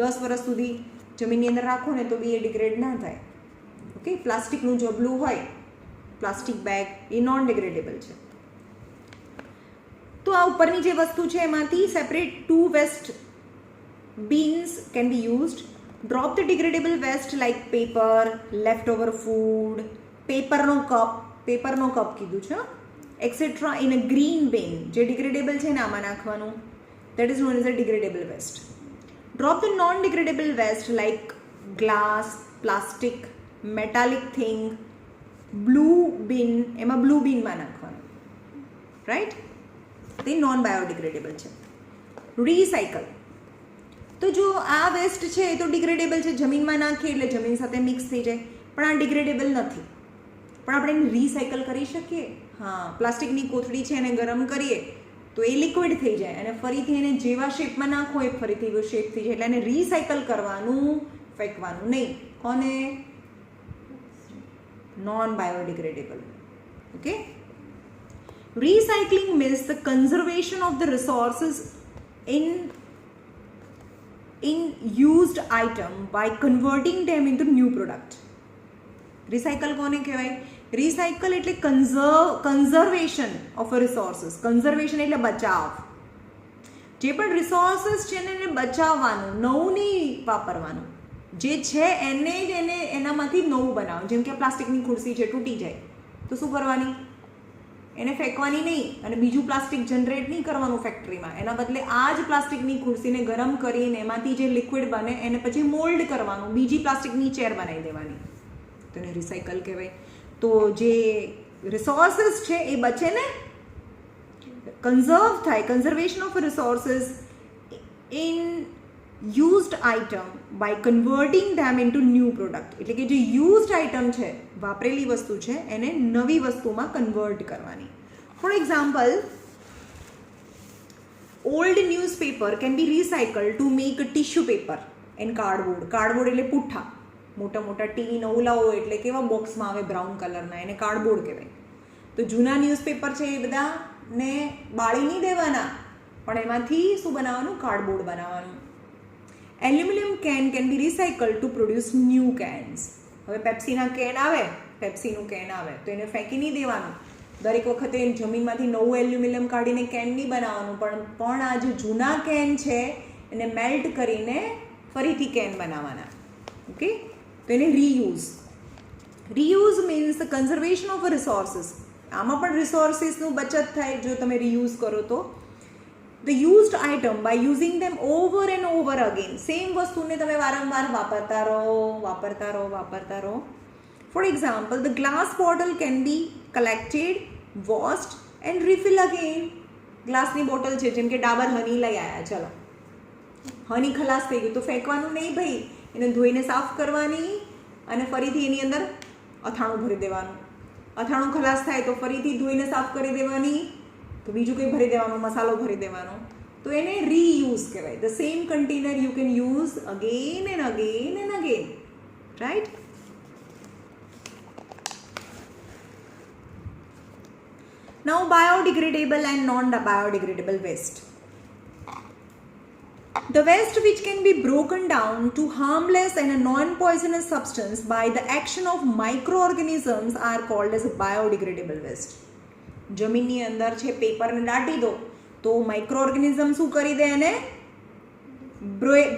10 વર્ષ સુધી જમીનની અંદર રાખો ને તો બી એ ડિગ્રેડ ના થાય. ઓકે. પ્લાસ્ટિકનું જબલું હોય, પ્લાસ્ટિક બેગ, એ નોન ડિગ્રેડેબલ છે. તો આ ઉપરની જે વસ્તુ છે એમાંથી separate 2 waste bins can be used. Drop the degradable waste like paper, left over food, પેપરનો કપ કીધું છે, એક્સેટ્રા ઇન અ ગ્રીન બિન. જે ડિગ્રેડેબલ છે ને આમાં નાખવાનું, that is known as a degradable waste. Drop the non degradable waste like glass, plastic, metallic thing, blue bin, એમાં બ્લુ બિનમાં નાખવાનું, રાઈટ. તે નોન બાયોડિગ્રેડેબલ છે. રિસાયકલ. તો જો આ વેસ્ટ છે એ તો ડિગ્રેડેબલ છે, જમીનમાં નાખીએ એટલે જમીન સાથે મિક્સ થઈ જાય, પણ આ ડિગ્રેડેબલ નથી. પણ આપણે એને રિસાયકલ કરી શકીએ. હા, પ્લાસ્ટિકની કોથળી છે એને ગરમ કરીએ તો એ લિક્વિડ થઈ જાય અને ફરીથી એને જેવા શેપમાં નાખો એ ફરીથી એવો શેપ થઈ જાય. એટલે એને રિસાયકલ કરવાનું, ફેંકવાનું નહીં. કોને? Non biodegradable. Okay. Recycling means the conservation of the resources in used item by converting them into new product. Recycle કોને કહેવાય? Recycle એટલે conservation of a resources. Conservation એટલે બચાવ. જે પણ રિસોર્સિસ છે એને બચાવવાનું, નવું નહીં વાપરવાનું. જે છે એને જ એનામાંથી નવું બનાવો. જેમ કે પ્લાસ્ટિકની ખુરશી છે, તૂટી જાય તો શું કરવાની? એને ફેંકવાની નહીં અને બીજું પ્લાસ્ટિક જનરેટ નહીં કરવાનું ફેક્ટરીમાં. એના બદલે આ જ પ્લાસ્ટિકની ખુરશીને ગરમ કરીને એમાંથી જે લિક્વિડ બને એને પછી મોલ્ડ કરવાનું, બીજી પ્લાસ્ટિકની ચેર બનાવી દેવાની. તો એને રિસાયકલ કહેવાય. તો જે રિસોર્સિસ છે એ બચે ને, કન્ઝર્વ થાય, conservation of resources in used item by converting them into new product. એટલે કે જે યુઝડ આઇટમ છે, વાપરેલી વસ્તુ છે, એને નવી વસ્તુમાં કન્વર્ટ કરવાની. For example, old newspaper can be recycled to make tissue paper and cardboard. Cardboard એટલે પૂઠા, મોટા મોટા ટીવી નવલા હોય એટલે કેવા બોક્સમાં આવે બ્રાઉન કલરના, એને કાર્ડબોર્ડ કહેવાય. તો જૂના ન્યૂઝપેપર છે એ બધાને બાળી નહીં દેવાના, પણ એમાંથી શું બનાવવાનું? કાર્ડબોર્ડ બનાવવાનું. Aluminium can be recycle to produce new cans. હવે પેપ્સીના કેન આવે, પેપ્સીનું કેન આવે તો એને ફેંકી નહીં દેવાનું. દરેક વખતે જમીનમાંથી નવું એલ્યુમિનિયમ કાઢીને કેન નહીં બનાવવાનું, પણ આ જે જૂના કેન છે એને મેલ્ટ કરીને ફરીથી કેન બનાવવાના. ઓકે, તો એને reuse. Reuse means the conservation of resources. આમાં પણ રિસોર્સિસનું બચત થાય જો તમે રીયુઝ કરો તો. The used item by using them over and over again. Same વસ્તુને તમે વારંવાર વાપરતા રહો. For example, the glass bottle can be collected, washed and refill again. ગ્લાસની બોટલ છે, જેમ કે ડાબર હની લઈ આવ્યા, ચલો હની ખલાસ થઈ ગયું તો ફેંકવાનું નહીં ભાઈ, એને ધોઈને સાફ કરવાની અને ફરીથી એની અંદર અથાણું ભરી દેવાનું. અથાણું ખલાસ થાય તો ફરીથી ધોઈને સાફ કરી દેવાની, તો બીજું કંઈ ભરી દેવાનું, મસાલો ભરી દેવાનો. તો એને રીયુઝ કહેવાય. The same container you can use again and again and again, right? Now, biodegradable and non-biodegradable waste. The waste which can be broken down to harmless and a non-poisonous substance by the action of microorganisms are called as biodegradable waste. જમીનની અંદર છે પેપરને દાટી દો તો માઇક્રો ઓર્ગેનિઝમ શું કરી દે? એને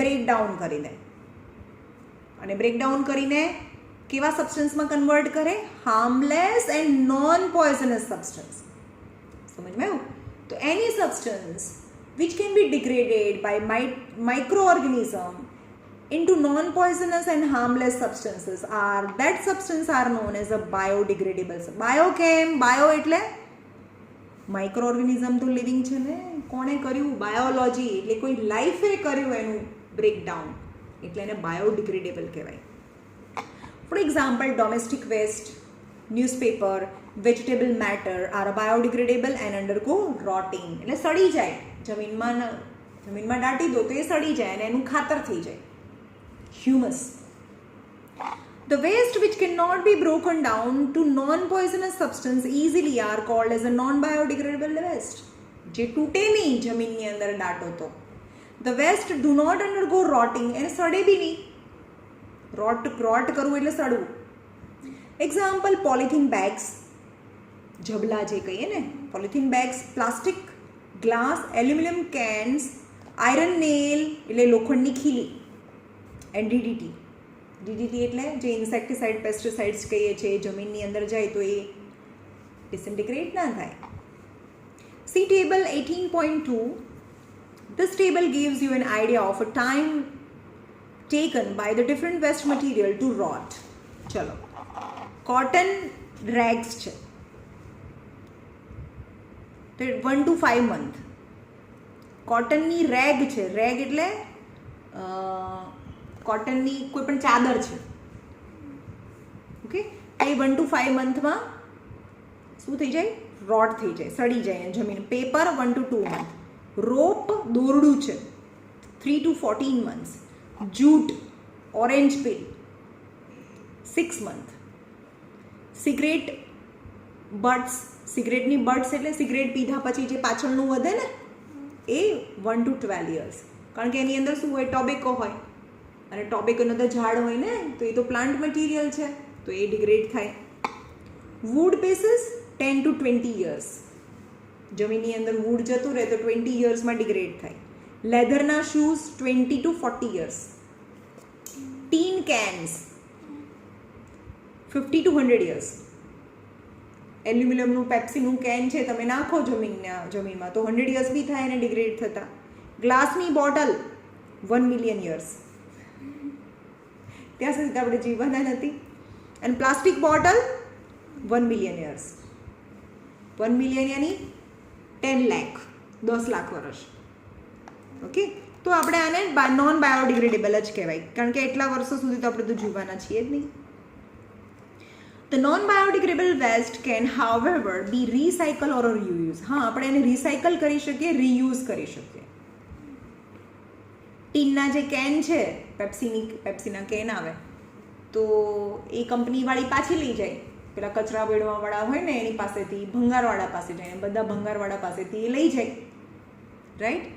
બ્રેકડાઉન કરી દે, અને બ્રેકડાઉન કરીને કેવા સબસ્ટન્સમાં કન્વર્ટ કરે? Harmless and non poisonous substance. સમજમાં આવ્યું? તો એની substance which can be degraded by microorganism into non-poisonous and harmless substances that substances are known as a biodegradable. bio એટલે માઇક્રોઓર્ગેનિઝમ તો લિવિંગ છે ને, કોણે કર્યું? બાયોલોજી એટલે કોઈ લાઈફે કર્યું એનું બ્રેકડાઉન, એટલે એને બાયોડિગ્રેડેબલ કહેવાય. For example, domestic waste, newspaper, vegetable matter are biodegradable and undergo rotting. એટલે સડી જાય, જમીનમાં દાટી દો તો એ સડી જાય અને એનું ખાતર થઈ જાય, humus. The waste which cannot be broken down to non-poisonous substance easily are called as a non-biodegradable waste. જે તૂટે નહીં જમીનની અંદર દાટો તો. The waste do not undergo rotting, એને સડે બી નહીં. રોટ કરવું એટલે સડવું. એક્ઝામ્પલ, પોલિથીન બેગ્સ, જબલા જે કહીએ ને, polythene bags, plastic, glass, aluminium cans, iron nail એટલે લોખંડની ખીલી, એન્ડ ડીડીટી. ડીડીટી એટલે જે ઇન્સેક્ટિસાઇડ, પેસ્ટિસાઇડ્સ કહીએ છીએ, જમીનની અંદર જાય તો એ ડિસઇન્ટિગ્રેટ ના થાય. See table 18.2. This table gives you an idea of a time taken by the different waste material to rot. ચલો, કોટન રેગ્સ છે તો 1 to 5 month. કોટનની રેગ છે, રેગ એટલે કોટનની કોઈ પણ ચાદર છે, ઓકે, એ 1 to 5 મંથમાં શું થઈ જાય? રોટ થઈ જાય, સડી જાય જમીન. Paper 1 to 2 month. રોપ, દોરડું છે, 3 to 14 months. Jute, orange peel, 6 month. Cigarette butts, સિગરેટની બટ્સ એટલે સિગરેટ પીધા પછી જે પાછળનું વધે ને, એ 1 to 12 years. કારણ કે એની અંદર શું હોય? ટોબેકો હોય, અને ટોબેકોનો તો ઝાડ હોય ને, તો એ તો પ્લાન્ટ મટીરિયલ છે, તો એ ડિગ્રેડ થાય. Wood pieces 10 to 20 years. જમીનની અંદર વુડ જતું રહે તો 20 yearsમાં ડિગ્રેડ થાય. લેધરના shoes 20 to 40 years. Tin cans 50 to 100 years. એલ્યુમિનિયમનું પેપ્સીનું કેન છે, તમે નાખો જમીનમાં તો 100 years બી થાય એને ડિગ્રેડ થતા. ગ્લાસની બોટલ 1 million years. ત્યાં સુધી આપણે જીવવાના નથી. And plastic bottle 1 million years. 1 million યાની 10 લાખ, 10 લાખ વર્ષ. ઓકે, તો આપણે આને નોન બાયોડિગ્રેડેબલ જ કહેવાય, કારણ કે એટલા વર્ષો સુધી તો આપણે તો જીવવાના છીએ જ નહીં. The non-biodegradable waste can however be recycled or reused. હા, આપણે એને રિસાયકલ કરી શકીએ, રીયુઝ કરી શકીએ. ટીનના જે કેન છે, પેપ્સીના કેન આવે તો એ કંપનીવાળી પાછી લઈ જાય, પેલા કચરા વેડવાવાળા હોય ને એની પાસેથી, ભંગારવાળા પાસે જાય, બધા ભંગારવાળા પાસેથી એ લઈ જાય, રાઈટ,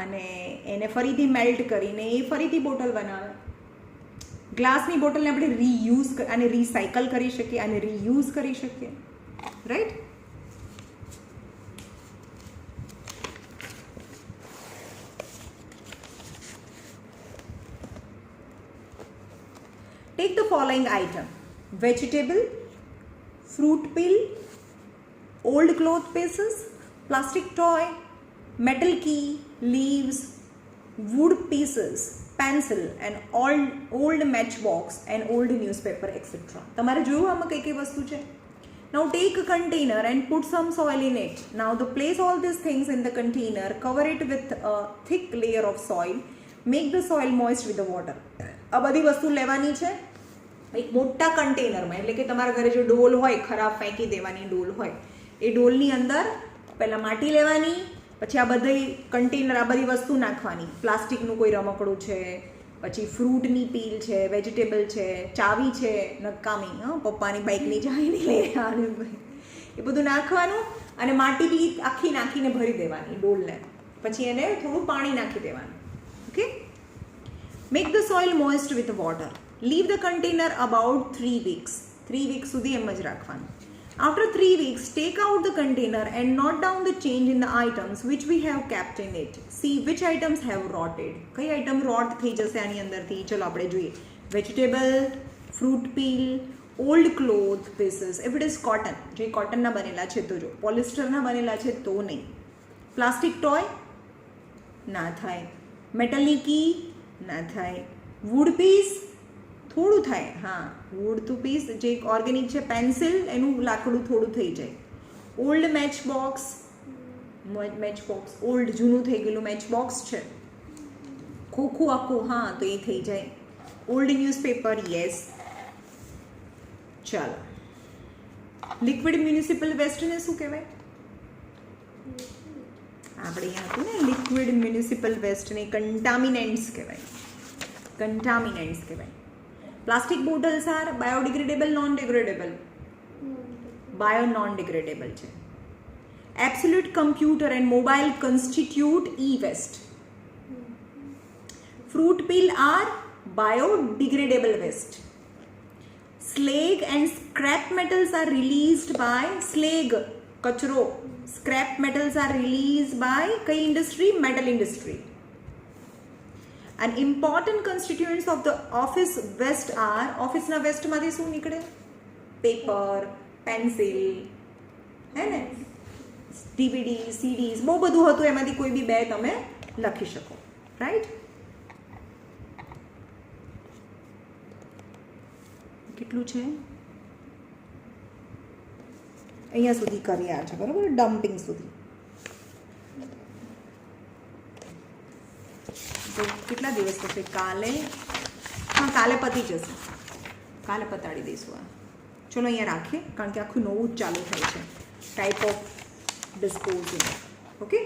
અને એને ફરીથી મેલ્ટ કરીને એ ફરીથી બોટલ બનાવે. ગ્લાસની બોટલને આપણે રીયુઝ અને રિસાયકલ કરી શકીએ અને રીયુઝ કરી શકીએ, right. Take the following item: vegetable, fruit peel, old cloth pieces, plastic toy, metal key, leaves, wood pieces, pencil and old matchbox and old newspaper etc. તમારે જોયું આમાં કઈ કઈ વસ્તુ છે. Now take a container and put some soil in it. Now to place all these things in the container, cover it with a thick layer of soil. Make the soil moist with the water. આ બધી વસ્તુ લેવાની છે એક મોટા કન્ટેનરમાં, એટલે કે તમારા ઘરે જો ડોલ હોય, ખરાબ ફેંકી દેવાની ડોલ હોય, એ ડોલની અંદર પહેલાં માટી લેવાની, પછી આ બધી કન્ટેનર, આ બધી વસ્તુ નાખવાની. પ્લાસ્ટિકનું કોઈ રમકડું છે, પછી ફ્રૂટની પીલ છે, વેજીટેબલ છે, ચાવી છે નકામી, પપ્પાની બાઇકની ચાવી નહીં લઈ આવવાની, એ બધું નાખવાનું અને માટી બી આખી નાખીને ભરી દેવાની ડોલને, પછી એને થોડું પાણી નાખી દેવાનું. Okay, make the soil moist with water. Leave the container about 3 weeks. 3 weeks સુધી એમ જ રાખવાનું. After 3 weeks, take out the container and note down the change in the items which we have kept in it. See which items have rotted. કઈ આઇટમ રોટ થઈ જશે આની અંદરથી, ચલો આપણે જોઈએ. Vegetable, fruit pill, old cloth pieces. If it is cotton, જે કોટનના બનેલા છે તો જો, પોલિસ્ટરના બનેલા છે તો નહીં. પ્લાસ્ટિક ટોય ના થાય, મેટલની કી ના થાય, વુડ પીસ થોડું થાય, હા, વુડ ટુ પીસ જે ઓર્ગેનિક છે, પેન્સિલ એનું લાકડું થોડું થઈ જાય. ઓલ્ડ મેચબોક્સ ઓલ્ડ જૂનું થઈ ગયેલું મેચબોક્સ છે, ખોખું આખું, હા, તો એ થઈ જાય. Old newspaper, yes. ચાલો, લિક્વિડ મ્યુનિસિપલ વેસ્ટને શું કહેવાય? આપણે અહીંયા હતું ને, લિક્વિડ મ્યુનિસિપલ વેસ્ટને કન્ટામિનેન્ટ્સ કહેવાય. કન્ટામિનેન્ટ્સ કહેવાય. Plastic bottles are biodegradable, non degradable? Bio non degradable છે. Absolute computer and mobile constitute e waste. Fruit peel are biodegradable waste. Slag and scrap metals are released by slag, કચરો, scrap metals are release by કઈ industry? Metal industry. And important constituents of the office waste are, ઓફિસના વેસ્ટમાંથી શું નીકળે? પેપર, પેન્સિલ, હે ને, ડીવીડી, સીડીઝ, બહુ બધું હતું, એમાંથી કોઈ બી બે તમે લખી શકો, રાઈટ? કેટલું છે અહીંયા સુધી કર્યા છે, બરાબર, ડમ્પિંગ સુધી. તો કેટલા દિવસ થશે? કાલે, હા, કાલે પતી જશે, કાલે પતાડી દઈશું આ. ચલો અહીંયા રાખીએ, કારણ કે આખું નવું જ ચાલુ થાય છે, ટાઈપ ઓફ ડિસ્પોઝિંગ. ઓકે.